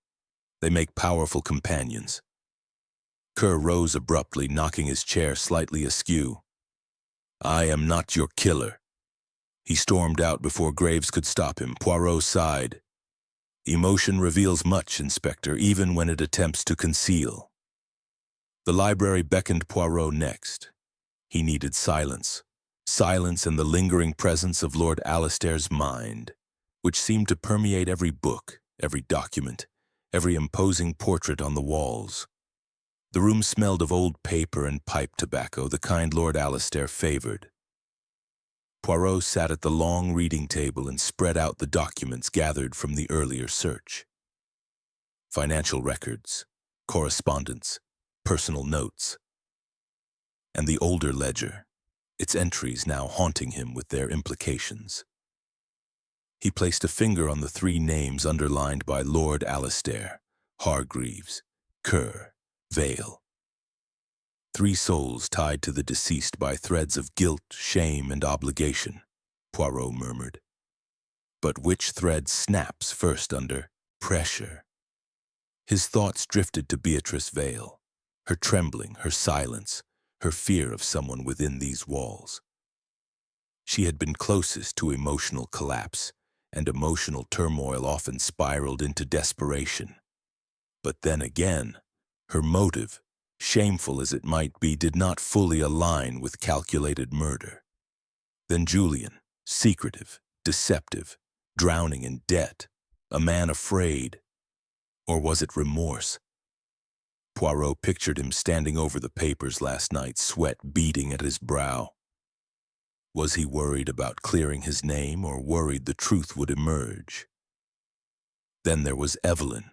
they make powerful companions." Kerr rose abruptly, knocking his chair slightly askew. "I am not your killer." He stormed out before Graves could stop him. Poirot sighed. "Emotion reveals much, Inspector, even when it attempts to conceal." The library beckoned Poirot next. He needed silence. Silence and the lingering presence of Lord Alistair's mind, which seemed to permeate every book, every document, every imposing portrait on the walls. The room smelled of old paper and pipe tobacco, the kind Lord Alistair favored. Poirot sat at the long reading table and spread out the documents gathered from the earlier search. Financial records, correspondence, personal notes, and the older ledger, its entries now haunting him with their implications. He placed a finger on the 3 names underlined by Lord Alistair: Hargreaves, Kerr, Vale. 3 souls tied to the deceased by threads of guilt, shame, and obligation, Poirot murmured. But which thread snaps first under pressure? His thoughts drifted to Beatrice Vale, her trembling, her silence, her fear of someone within these walls. She had been closest to emotional collapse, and emotional turmoil often spiraled into desperation. But then again, her motive, shameful as it might be, did not fully align with calculated murder. Then Julian, secretive, deceptive, drowning in debt, a man afraid. Or was it remorse? Poirot pictured him standing over the papers last night, sweat beading at his brow. Was he worried about clearing his name, or worried the truth would emerge? Then there was Evelyn.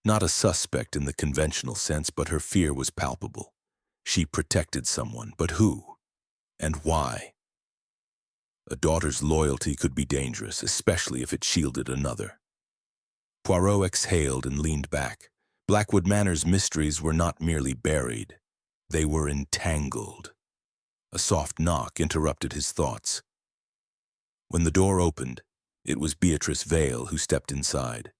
Not a suspect in the conventional sense, but her fear was palpable. She protected someone, but who? And why? A daughter's loyalty could be dangerous, especially if it shielded another. Poirot exhaled and leaned back. Blackwood Manor's mysteries were not merely buried. They were entangled. A soft knock interrupted his thoughts. When the door opened, it was Beatrice Vale who stepped inside.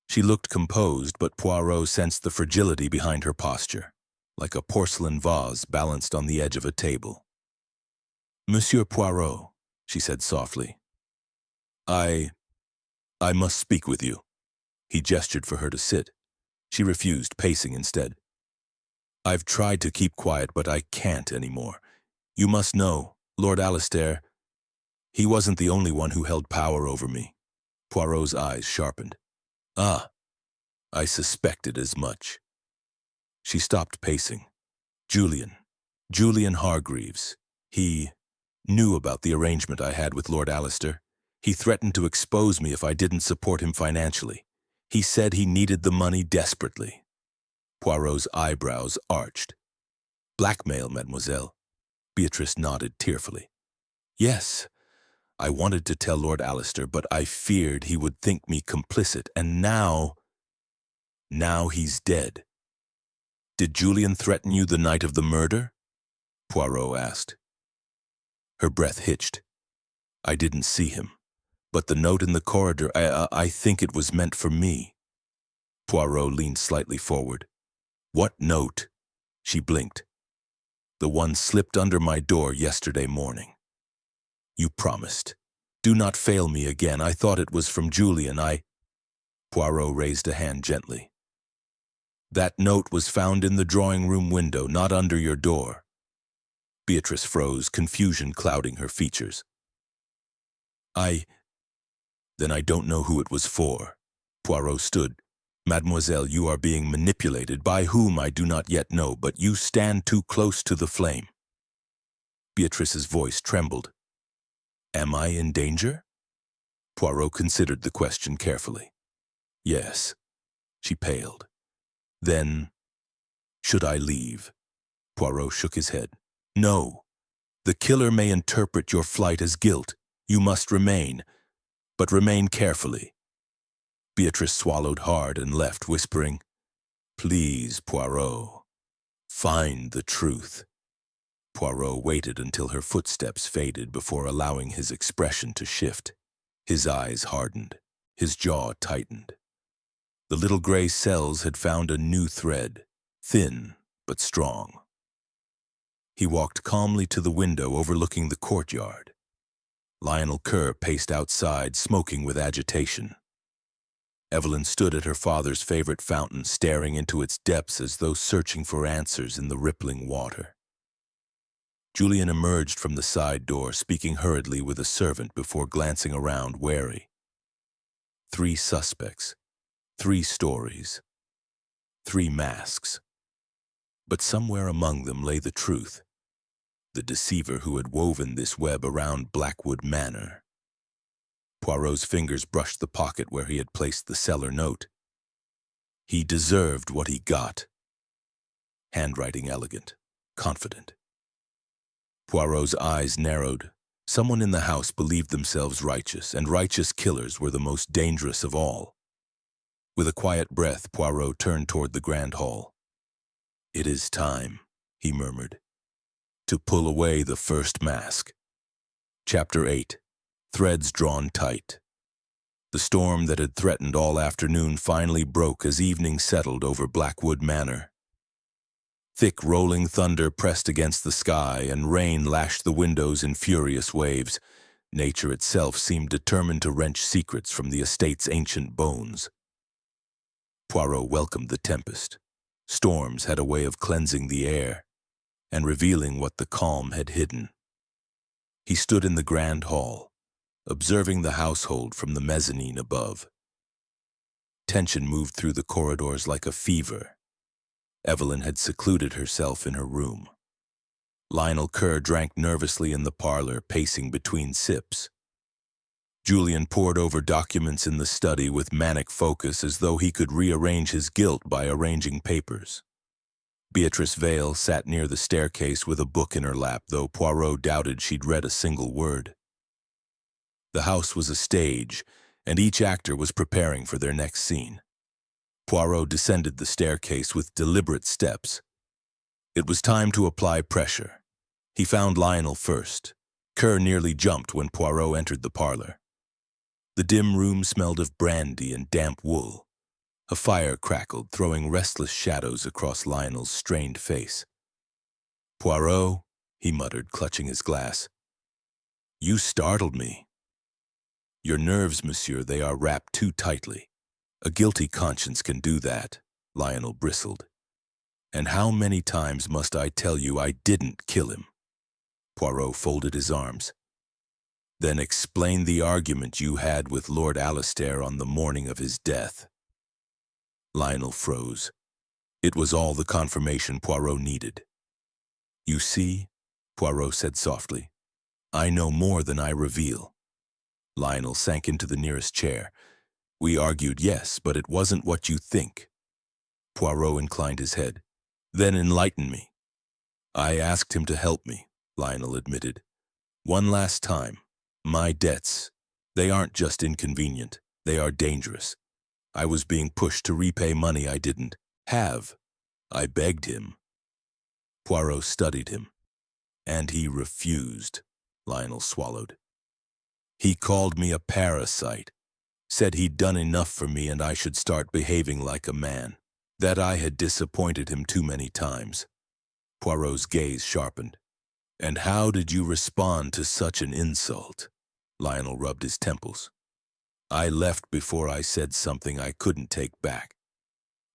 She looked composed, but Poirot sensed the fragility behind her posture, like a porcelain vase balanced on the edge of a table. "Monsieur Poirot," she said softly, I must speak with you." He gestured for her to sit. She refused, pacing instead. "I've tried to keep quiet, but I can't anymore. You must know, Lord Alistair, he wasn't the only one who held power over me." Poirot's eyes sharpened. "Ah, I suspected as much." She stopped pacing. Julian Hargreaves. He... knew about the arrangement I had with Lord Alistair. He threatened to expose me if I didn't support him financially. He said he needed the money desperately. Poirot's eyebrows arched. Blackmail, mademoiselle. Beatrice nodded tearfully. Yes, I wanted to tell Lord Alistair, but I feared he would think me complicit, and now he's dead. Did Julian threaten you the night of the murder? Poirot asked. Her breath hitched. I didn't see him, but the note in the corridor, I think it was meant for me. Poirot leaned slightly forward. What note? She blinked. The one slipped under my door yesterday morning. You promised. Do not fail me again. I thought it was from Julian. Poirot raised a hand gently. That note was found in the drawing-room window, not under your door. Beatrice froze, confusion clouding her features. Then I don't know who it was for. Poirot stood. Mademoiselle, you are being manipulated, by whom I do not yet know, but you stand too close to the flame. Beatrice's voice trembled. Am I in danger? Poirot considered the question carefully. Yes. She paled. Then, should I leave? Poirot shook his head. No. The killer may interpret your flight as guilt. You must remain, but remain carefully. Beatrice swallowed hard and left, whispering, Please, Poirot, find the truth. Poirot waited until her footsteps faded before allowing his expression to shift. His eyes hardened, his jaw tightened. The little gray cells had found a new thread, thin but strong. He walked calmly to the window overlooking the courtyard. Lionel Kerr paced outside, smoking with agitation. Evelyn stood at her father's favorite fountain, staring into its depths as though searching for answers in the rippling water. Julian emerged from the side door, speaking hurriedly with a servant before glancing around, wary. 3 suspects, 3 stories, 3 masks. But somewhere among them lay the truth, the deceiver who had woven this web around Blackwood Manor. Poirot's fingers brushed the pocket where he had placed the cellar note. He deserved what he got. Handwriting elegant, confident. Poirot's eyes narrowed. Someone in the house believed themselves righteous, and righteous killers were the most dangerous of all. With a quiet breath, Poirot turned toward the grand hall. It is time, he murmured, to pull away the first mask. Chapter 8. Threads drawn tight. The storm that had threatened all afternoon finally broke as evening settled over Blackwood Manor. Thick rolling thunder pressed against the sky, and rain lashed the windows in furious waves. Nature itself seemed determined to wrench secrets from the estate's ancient bones. Poirot welcomed the tempest. Storms had a way of cleansing the air and revealing what the calm had hidden. He stood in the grand hall, observing the household from the mezzanine above. Tension moved through the corridors like a fever. Evelyn had secluded herself in her room. Lionel Kerr drank nervously in the parlor, pacing between sips. Julian pored over documents in the study with manic focus, as though he could rearrange his guilt by arranging papers. Beatrice Vale sat near the staircase with a book in her lap, though Poirot doubted she'd read a single word. The house was a stage, and each actor was preparing for their next scene. Poirot descended the staircase with deliberate steps. It was time to apply pressure. He found Lionel first. Kerr nearly jumped when Poirot entered the parlor. The dim room smelled of brandy and damp wool. A fire crackled, throwing restless shadows across Lionel's strained face. Poirot, he muttered, clutching his glass. You startled me. Your nerves, monsieur, they are wrapped too tightly. A guilty conscience can do that, Lionel bristled. And how many times must I tell you I didn't kill him? Poirot folded his arms. Then explain the argument you had with Lord Alistair on the morning of his death. Lionel froze. It was all the confirmation Poirot needed. You see, Poirot said softly, I know more than I reveal. Lionel sank into the nearest chair. We argued, yes, but it wasn't what you think. Poirot inclined his head. Then enlighten me. I asked him to help me, Lionel admitted. One last time. My debts. They aren't just inconvenient. They are dangerous. I was being pushed to repay money I didn't have. I begged him. Poirot studied him. And he refused, Lionel swallowed. He called me a parasite, said he'd done enough for me and I should start behaving like a man, that I had disappointed him too many times. Poirot's gaze sharpened. And how did you respond to such an insult? Lionel rubbed his temples. I left before I said something I couldn't take back.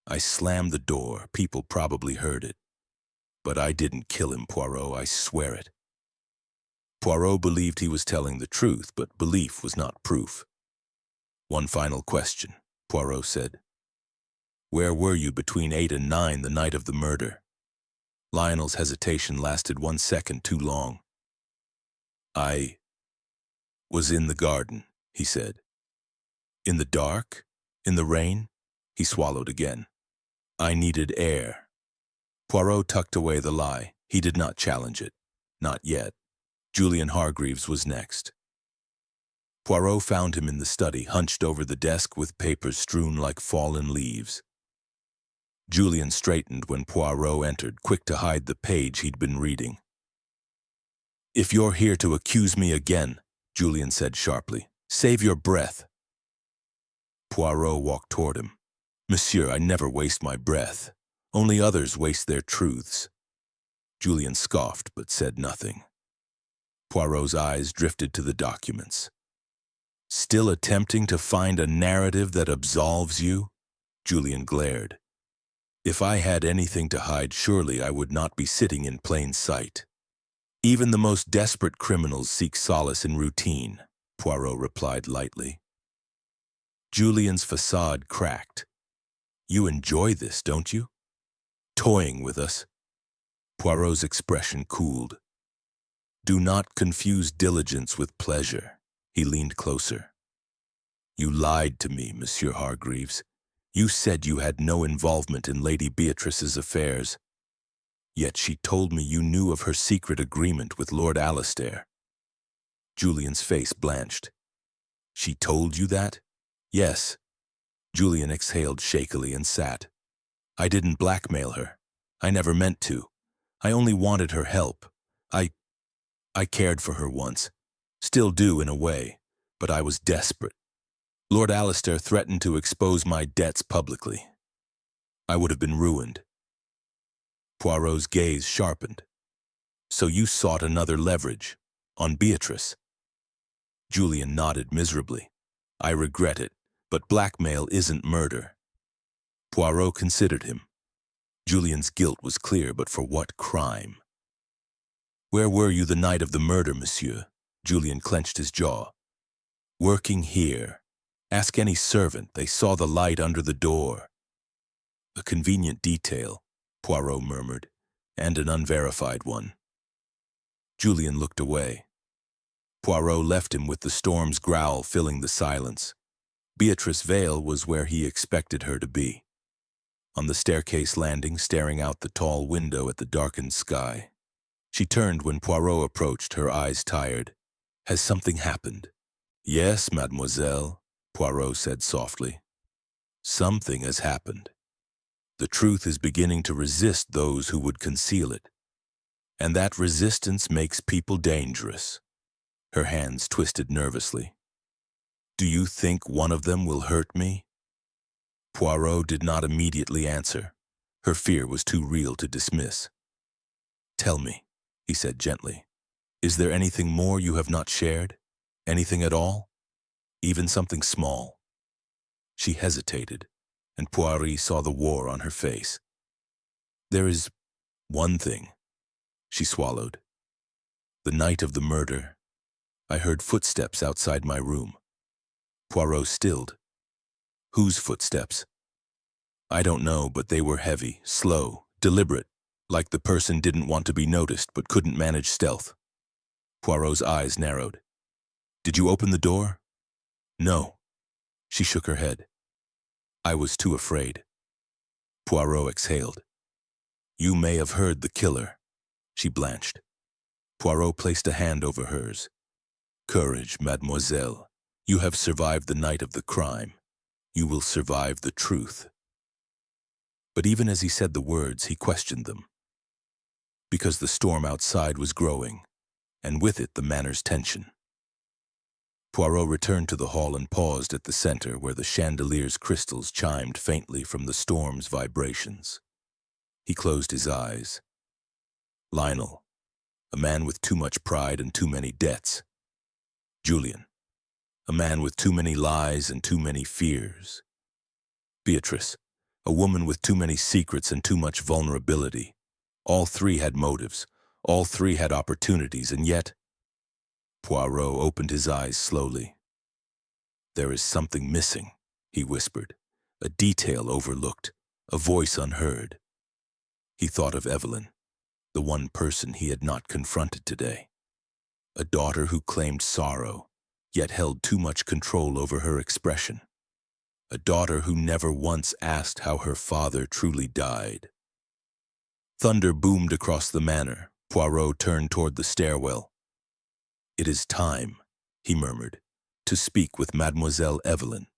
I slammed the door. People probably heard it. But I didn't kill him, Poirot, I swear it. Poirot believed he was telling the truth, but belief was not proof. One final question, Poirot said. Where were you between 8 and 9 the night of the murder? Lionel's hesitation lasted 1 second too long. I was in the garden, he said. In the dark? In the rain? He swallowed again. I needed air. Poirot tucked away the lie. He did not challenge it. Not yet. Julian Hargreaves was next. Poirot found him in the study, hunched over the desk with papers strewn like fallen leaves. Julian straightened when Poirot entered, quick to hide the page he'd been reading. If you're here to accuse me again, Julian said sharply, save your breath. Poirot walked toward him. Monsieur, I never waste my breath. Only others waste their truths. Julian scoffed but said nothing. Poirot's eyes drifted to the documents. Still attempting to find a narrative that absolves you? Julian glared. If I had anything to hide, surely I would not be sitting in plain sight. Even the most desperate criminals seek solace in routine, Poirot replied lightly. Julian's facade cracked. You enjoy this, don't you? Toying with us. Poirot's expression cooled. Do not confuse diligence with pleasure. He leaned closer. You lied to me, Monsieur Hargreaves. You said you had no involvement in Lady Beatrice's affairs. Yet she told me you knew of her secret agreement with Lord Alistair. Julian's face blanched. She told you that? Yes. Julian exhaled shakily and sat. I didn't blackmail her. I never meant to. I only wanted her help. I cared for her once. Still do in a way, but I was desperate. Lord Alistair threatened to expose my debts publicly. I would have been ruined. Poirot's gaze sharpened. So you sought another leverage, on Beatrice. Julian nodded miserably. I regret it, but blackmail isn't murder. Poirot considered him. Julian's guilt was clear, but for what crime? Where were you the night of the murder, monsieur? Julian clenched his jaw. Working here. Ask any servant, they saw the light under the door. A convenient detail, Poirot murmured, and an unverified one. Julian looked away. Poirot left him with the storm's growl filling the silence. Beatrice Vale was where he expected her to be. On the staircase landing, staring out the tall window at the darkened sky. She turned when Poirot approached, her eyes tired. Has something happened? Yes, mademoiselle, Poirot said softly. Something has happened. The truth is beginning to resist those who would conceal it. And that resistance makes people dangerous. Her hands twisted nervously. Do you think one of them will hurt me? Poirot did not immediately answer. Her fear was too real to dismiss. Tell me, he said gently. Is there anything more you have not shared? Anything at all? Even something small? She hesitated, and Poirot saw the war on her face. There is one thing. She swallowed. The night of the murder, I heard footsteps outside my room. Poirot stilled. Whose footsteps? I don't know, but they were heavy, slow, deliberate, like the person didn't want to be noticed but couldn't manage stealth. Poirot's eyes narrowed. Did you open the door? No. She shook her head. I was too afraid. Poirot exhaled. You may have heard the killer. She blanched. Poirot placed a hand over hers. Courage, mademoiselle. You have survived the night of the crime. You will survive the truth. But even as he said the words, he questioned them. Because the storm outside was growing, and with it the manor's tension. Poirot returned to the hall and paused at the center where the chandelier's crystals chimed faintly from the storm's vibrations. He closed his eyes. Lionel, a man with too much pride and too many debts. Julian, a man with too many lies and too many fears. Beatrice, a woman with too many secrets and too much vulnerability. All three had motives, all three had opportunities, and yet... Poirot opened his eyes slowly. There is something missing, he whispered, a detail overlooked, a voice unheard. He thought of Evelyn, the one person he had not confronted today. A daughter who claimed sorrow, yet held too much control over her expression. A daughter who never once asked how her father truly died. Thunder boomed across the manor. Poirot turned toward the stairwell. It is time, he murmured, to speak with Mademoiselle Evelyn.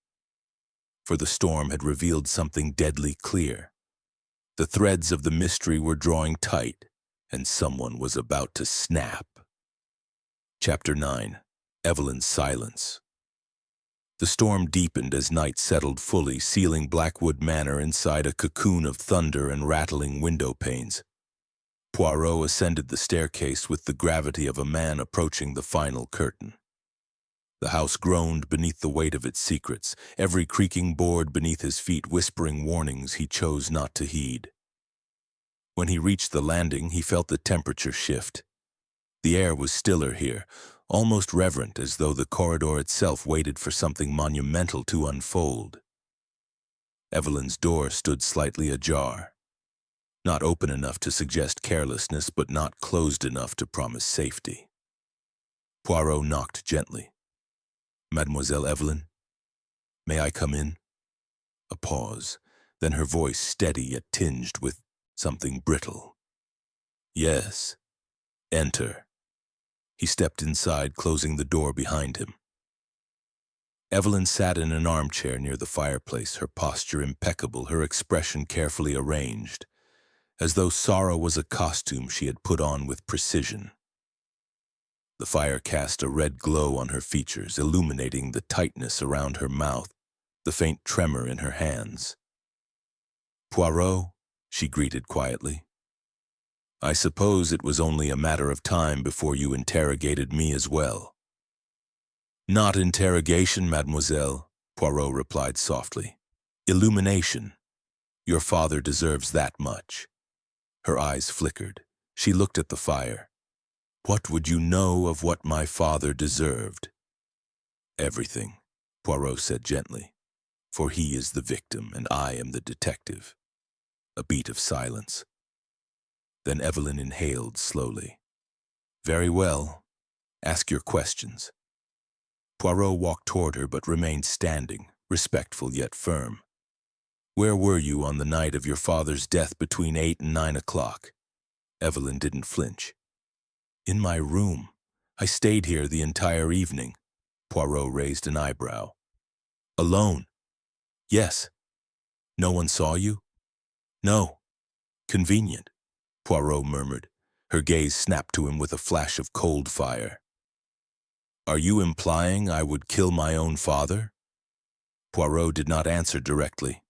For the storm had revealed something deadly clear. The threads of the mystery were drawing tight, and someone was about to snap. Chapter 9. Evelyn's Silence. The storm deepened as night settled fully, sealing Blackwood Manor inside a cocoon of thunder and rattling window panes. Poirot ascended the staircase with the gravity of a man approaching the final curtain. The house groaned beneath the weight of its secrets, every creaking board beneath his feet whispering warnings he chose not to heed. When he reached the landing, he felt the temperature shift. The air was stiller here, almost reverent, as though the corridor itself waited for something monumental to unfold. Evelyn's door stood slightly ajar. Not open enough to suggest carelessness, but not closed enough to promise safety. Poirot knocked gently. Mademoiselle Evelyn, may I come in? A pause, then her voice steady yet tinged with something brittle. Yes, enter. He stepped inside, closing the door behind him. Evelyn sat in an armchair near the fireplace, her posture impeccable, her expression carefully arranged, as though sorrow was a costume she had put on with precision. The fire cast a red glow on her features, illuminating the tightness around her mouth, the faint tremor in her hands. Poirot, she greeted quietly. I suppose it was only a matter of time before you interrogated me as well. Not interrogation, mademoiselle, Poirot replied softly. Illumination. Your father deserves that much. Her eyes flickered. She looked at the fire. What would you know of what my father deserved? Everything, Poirot said gently, for he is the victim and I am the detective. A beat of silence. Then Evelyn inhaled slowly. Very well. Ask your questions. Poirot walked toward her but remained standing, respectful yet firm. Where were you on the night of your father's death between 8 and 9 o'clock? Evelyn didn't flinch. In my room. I stayed here the entire evening. Poirot raised an eyebrow. Alone? Yes. No one saw you? No. Convenient, Poirot murmured. Her gaze snapped to him with a flash of cold fire. Are you implying I would kill my own father? Poirot did not answer directly.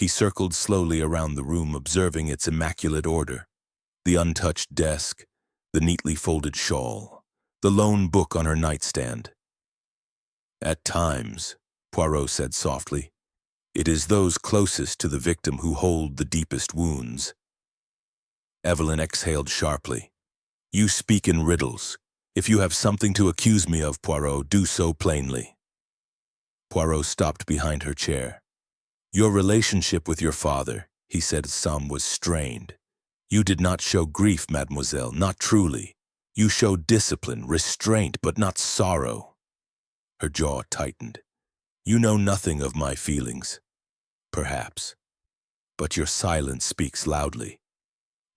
He circled slowly around the room, observing its immaculate order. The untouched desk, the neatly folded shawl, the lone book on her nightstand. At times, Poirot said softly, it is those closest to the victim who hold the deepest wounds. Evelyn exhaled sharply. You speak in riddles. If you have something to accuse me of, Poirot, do so plainly. Poirot stopped behind her chair. Your relationship with your father, he said, some was strained. You did not show grief, mademoiselle, not truly. You show discipline, restraint, but not sorrow. Her jaw tightened. You know nothing of my feelings. Perhaps. But your silence speaks loudly.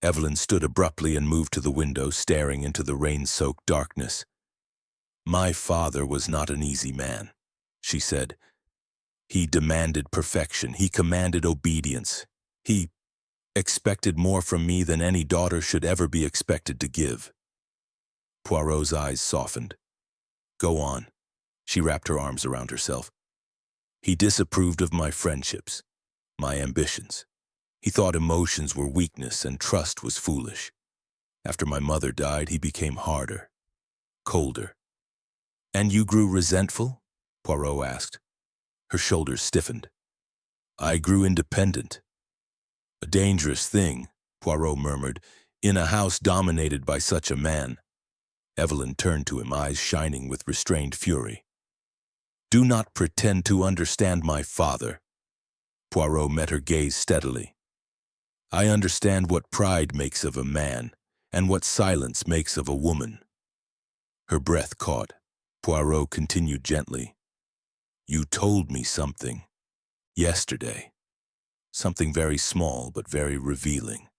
Evelyn stood abruptly and moved to the window, staring into the rain-soaked darkness. My father was not an easy man, she said. He demanded perfection. He commanded obedience. He expected more from me than any daughter should ever be expected to give. Poirot's eyes softened. Go on. She wrapped her arms around herself. He disapproved of my friendships, my ambitions. He thought emotions were weakness and trust was foolish. After my mother died, he became harder, colder. And you grew resentful? Poirot asked. Her shoulders stiffened. I grew independent. A dangerous thing, Poirot murmured, in a house dominated by such a man. Evelyn turned to him, eyes shining with restrained fury. Do not pretend to understand my father. Poirot met her gaze steadily. I understand what pride makes of a man, and what silence makes of a woman. Her breath caught. Poirot continued gently. You told me something. Yesterday. Something very small but very revealing.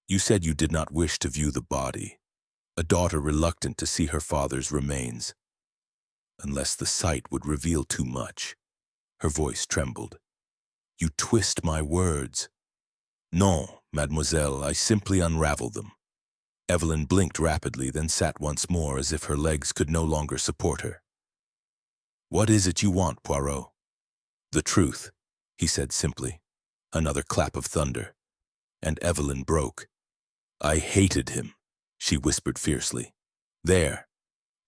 You said you did not wish to view the body. A daughter reluctant to see her father's remains. Unless the sight would reveal too much. Her voice trembled. You twist my words. Non, mademoiselle, I simply unravel them. Evelyn blinked rapidly, then sat once more as if her legs could no longer support her. What is it you want, Poirot? The truth, he said simply. Another clap of thunder. And Evelyn broke. I hated him, she whispered fiercely. There.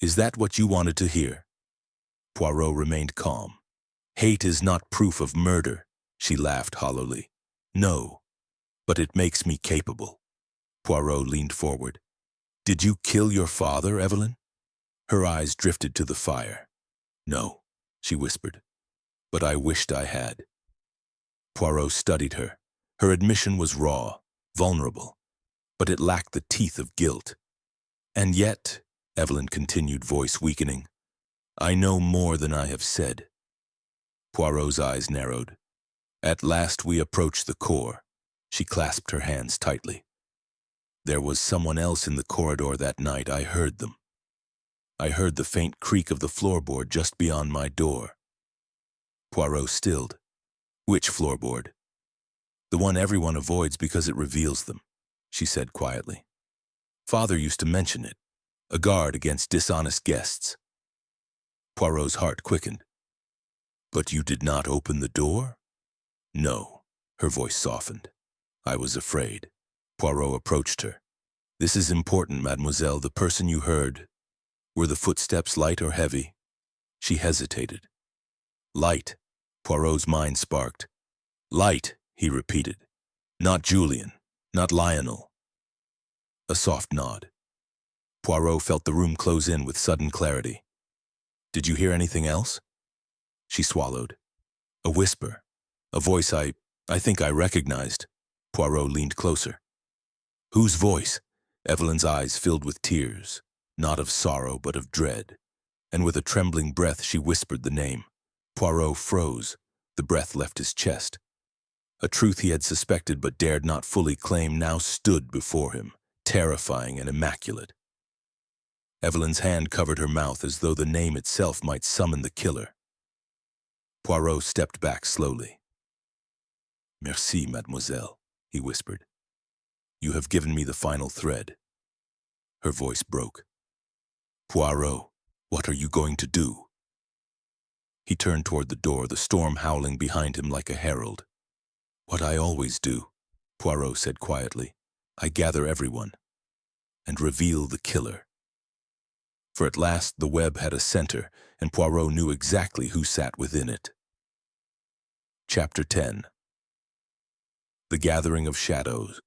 Is that what you wanted to hear? Poirot remained calm. Hate is not proof of murder, she laughed hollowly. No, but it makes me capable. Poirot leaned forward. Did you kill your father, Evelyn? Her eyes drifted to the fire. No, she whispered, but I wished I had. Poirot studied her. Her admission was raw, vulnerable, but it lacked the teeth of guilt. And yet, Evelyn continued, voice weakening, I know more than I have said. Poirot's eyes narrowed. At last we approached the core. She clasped her hands tightly. There was someone else in the corridor that night. I heard them. I heard the faint creak of the floorboard just beyond my door. Poirot stilled. Which floorboard? The one everyone avoids because it reveals them, she said quietly. Father used to mention it, a guard against dishonest guests. Poirot's heart quickened. But you did not open the door? No, her voice softened. I was afraid. Poirot approached her. This is important, mademoiselle. The person you heard. Were the footsteps light or heavy? She hesitated. Light. Poirot's mind sparked. Light, he repeated. Not Julian, not Lionel. A soft nod. Poirot felt the room close in with sudden clarity. Did you hear anything else? She swallowed. A whisper. A voice I think I recognized. Poirot leaned closer. Whose voice? Evelyn's eyes filled with tears, not of sorrow but of dread, and with a trembling breath she whispered the name. Poirot froze. The breath left his chest. A truth he had suspected but dared not fully claim now stood before him, terrifying and immaculate. Evelyn's hand covered her mouth as though the name itself might summon the killer. Poirot stepped back slowly. Merci, mademoiselle, he whispered. You have given me the final thread. Her voice broke. Poirot, what are you going to do? He turned toward the door, the storm howling behind him like a herald. What I always do, Poirot said quietly. I gather everyone and reveal the killer. For at last the web had a center, and Poirot knew exactly who sat within it. Chapter 10. The Gathering of Shadows.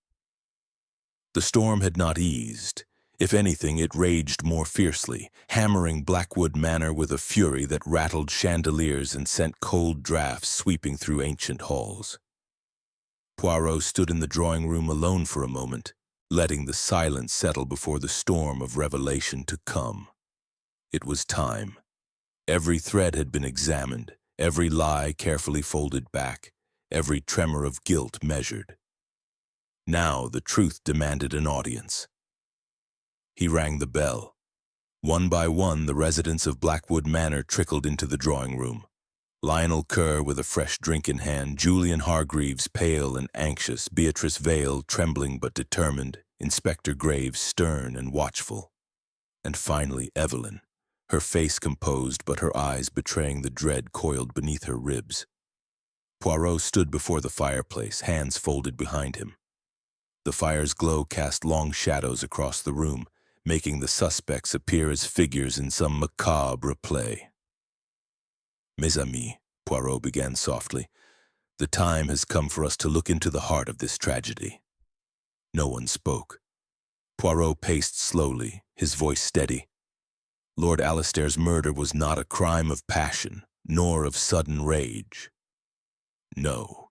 The storm had not eased. If anything, it raged more fiercely, hammering Blackwood Manor with a fury that rattled chandeliers and sent cold draughts sweeping through ancient halls. Poirot stood in the drawing-room alone for a moment, letting the silence settle before the storm of revelation to come. It was time. Every thread had been examined, every lie carefully folded back, every tremor of guilt measured. Now the truth demanded an audience. He rang the bell. One by one, the residents of Blackwood Manor trickled into the drawing room. Lionel Kerr with a fresh drink in hand, Julian Hargreaves pale and anxious, Beatrice Vale trembling but determined, Inspector Graves stern and watchful. And finally Evelyn, her face composed but her eyes betraying the dread coiled beneath her ribs. Poirot stood before the fireplace, hands folded behind him. The fire's glow cast long shadows across the room, making the suspects appear as figures in some macabre play. "Mes amis," Poirot began softly, "the time has come for us to look into the heart of this tragedy." No one spoke. Poirot paced slowly, his voice steady. Lord Alistair's murder was not a crime of passion, nor of sudden rage. No,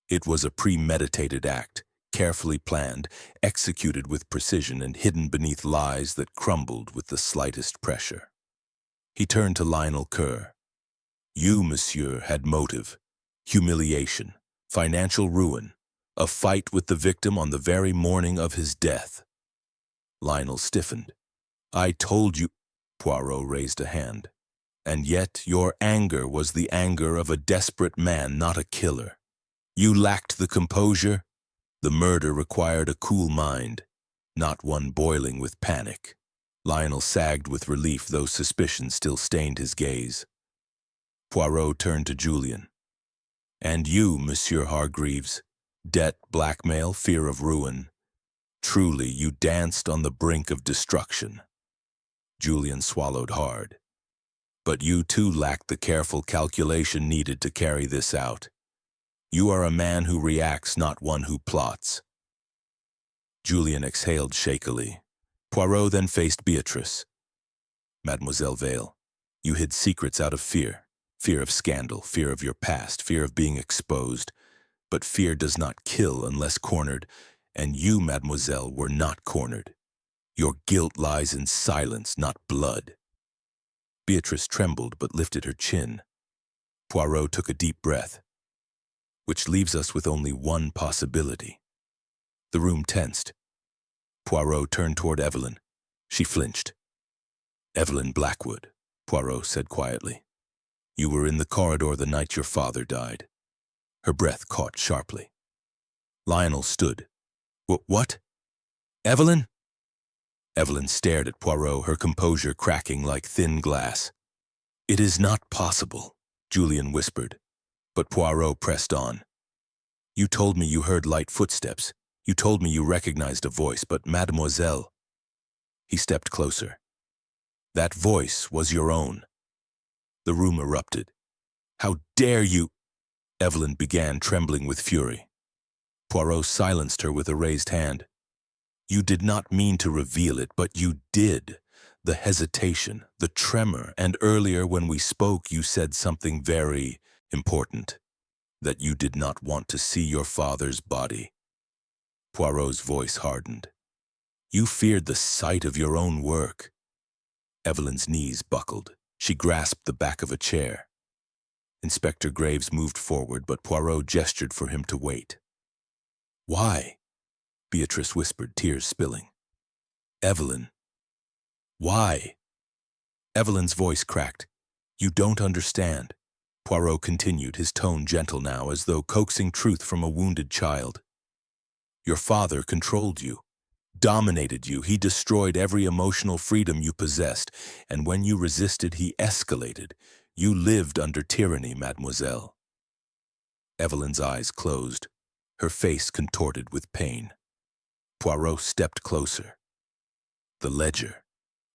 it was a premeditated act, carefully planned, executed with precision and hidden beneath lies that crumbled with the slightest pressure. He turned to Lionel Kerr. "You, monsieur, had motive, humiliation, financial ruin, a fight with the victim on the very morning of his death." Lionel stiffened. "I told you—" Poirot raised a hand. "And yet your anger was the anger of a desperate man, not a killer. You lacked the composure. The murder required a cool mind, not one boiling with panic." Lionel sagged with relief, though suspicion still stained his gaze. Poirot turned to Julian. "And you, Monsieur Hargreaves? Debt, blackmail, fear of ruin. Truly, you danced on the brink of destruction." Julian swallowed hard. "But you too lacked the careful calculation needed to carry this out. You are a man who reacts, not one who plots." Julian exhaled shakily. Poirot then faced Beatrice. "Mademoiselle Vale, you hid secrets out of fear. Fear of scandal, fear of your past, fear of being exposed. But fear does not kill unless cornered, and you, mademoiselle, were not cornered. Your guilt lies in silence, not blood." Beatrice trembled but lifted her chin. Poirot took a deep breath. "Which leaves us with only one possibility." The room tensed. Poirot turned toward Evelyn. She flinched. "Evelyn Blackwood," Poirot said quietly. "You were in the corridor the night your father died." Her breath caught sharply. Lionel stood. What? Evelyn?" Evelyn stared at Poirot, her composure cracking like thin glass. "It is not possible," Julian whispered, but Poirot pressed on. "You told me you heard light footsteps. You told me you recognized a voice, but mademoiselle—" He stepped closer. "That voice was your own." The room erupted. "How dare you—" Evelyn began, trembling with fury. Poirot silenced her with a raised hand. "You did not mean to reveal it, but you did. The hesitation, the tremor, and earlier when we spoke you said something very important, that you did not want to see your father's body." Poirot's voice hardened. "You feared the sight of your own work." Evelyn's knees buckled. She grasped the back of a chair. Inspector Graves moved forward, but Poirot gestured for him to wait. "Why?" Beatrice whispered, tears spilling. "Evelyn." "Why?" Evelyn's voice cracked. "You don't understand." Poirot continued, his tone gentle now, as though coaxing truth from a wounded child. "Your father controlled you, dominated you. He destroyed every emotional freedom you possessed, and when you resisted, he escalated. You lived under tyranny, mademoiselle." Evelyn's eyes closed, her face contorted with pain. Poirot stepped closer. The ledger,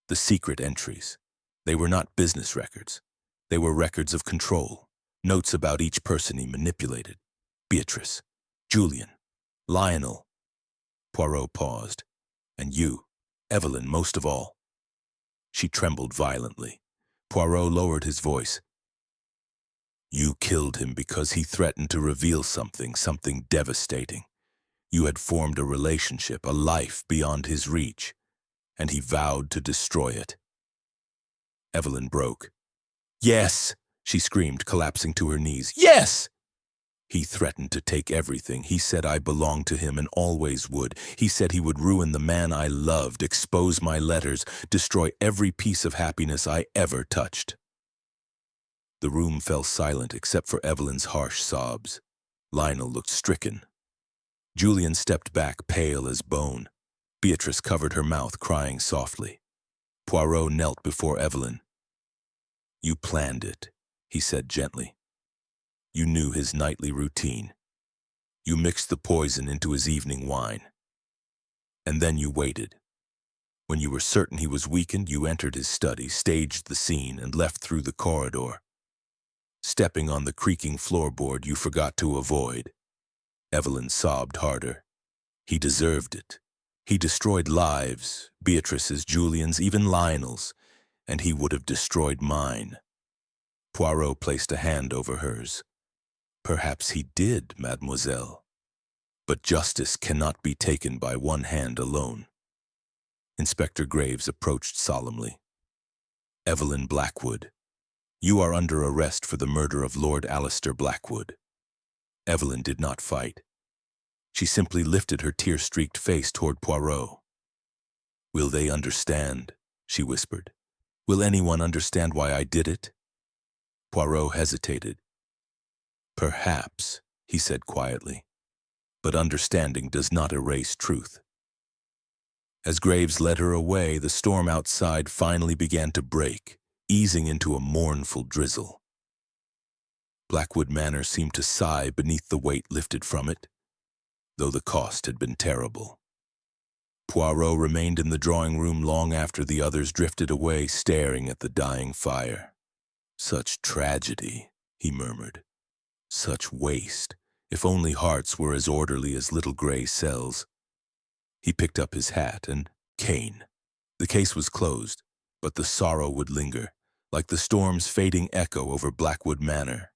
the secret entries, they were not business records. They were records of control, notes about each person he manipulated. Beatrice, Julian, Lionel. Poirot paused. "And you, Evelyn, most of all." She trembled violently. Poirot lowered his voice. "You killed him because he threatened to reveal something devastating. You had formed a relationship, a life beyond his reach, and he vowed to destroy it. Evelyn broke. "Yes!" she screamed, collapsing to her knees. "Yes!" He threatened to take everything. He said I belonged to him and always would. He said he would ruin the man I loved, expose my letters, destroy every piece of happiness I ever touched. The room fell silent except for Evelyn's harsh sobs. Lionel looked stricken. Julian stepped back, pale as bone. Beatrice covered her mouth, crying softly. Poirot knelt before Evelyn. "You planned it," he said gently. "You knew his nightly routine. You mixed the poison into his evening wine. And then you waited. When you were certain he was weakened, you entered his study, staged the scene, and left through the corridor. Stepping on the creaking floorboard you forgot to avoid." Evelyn sobbed harder. "He deserved it. He destroyed lives, Beatrice's, Julian's, even Lionel's, and he would have destroyed mine." Poirot placed a hand over hers. "Perhaps he did, mademoiselle. But justice cannot be taken by one hand alone." Inspector Graves approached solemnly. "Evelyn Blackwood, you are under arrest for the murder of Lord Alistair Blackwood." Evelyn did not fight. She simply lifted her tear-streaked face toward Poirot. "Will they understand?" she whispered. "Will anyone understand why I did it?" Poirot hesitated. "Perhaps," he said quietly, "but understanding does not erase truth." As Graves led her away, the storm outside finally began to break, easing into a mournful drizzle. Blackwood Manor seemed to sigh beneath the weight lifted from it, though the cost had been terrible. Poirot remained in the drawing room long after the others drifted away, staring at the dying fire. "Such tragedy," he murmured. "Such waste. If only hearts were as orderly as little gray cells." He picked up his hat and cane. The case was closed, but the sorrow would linger, like the storm's fading echo over Blackwood Manor.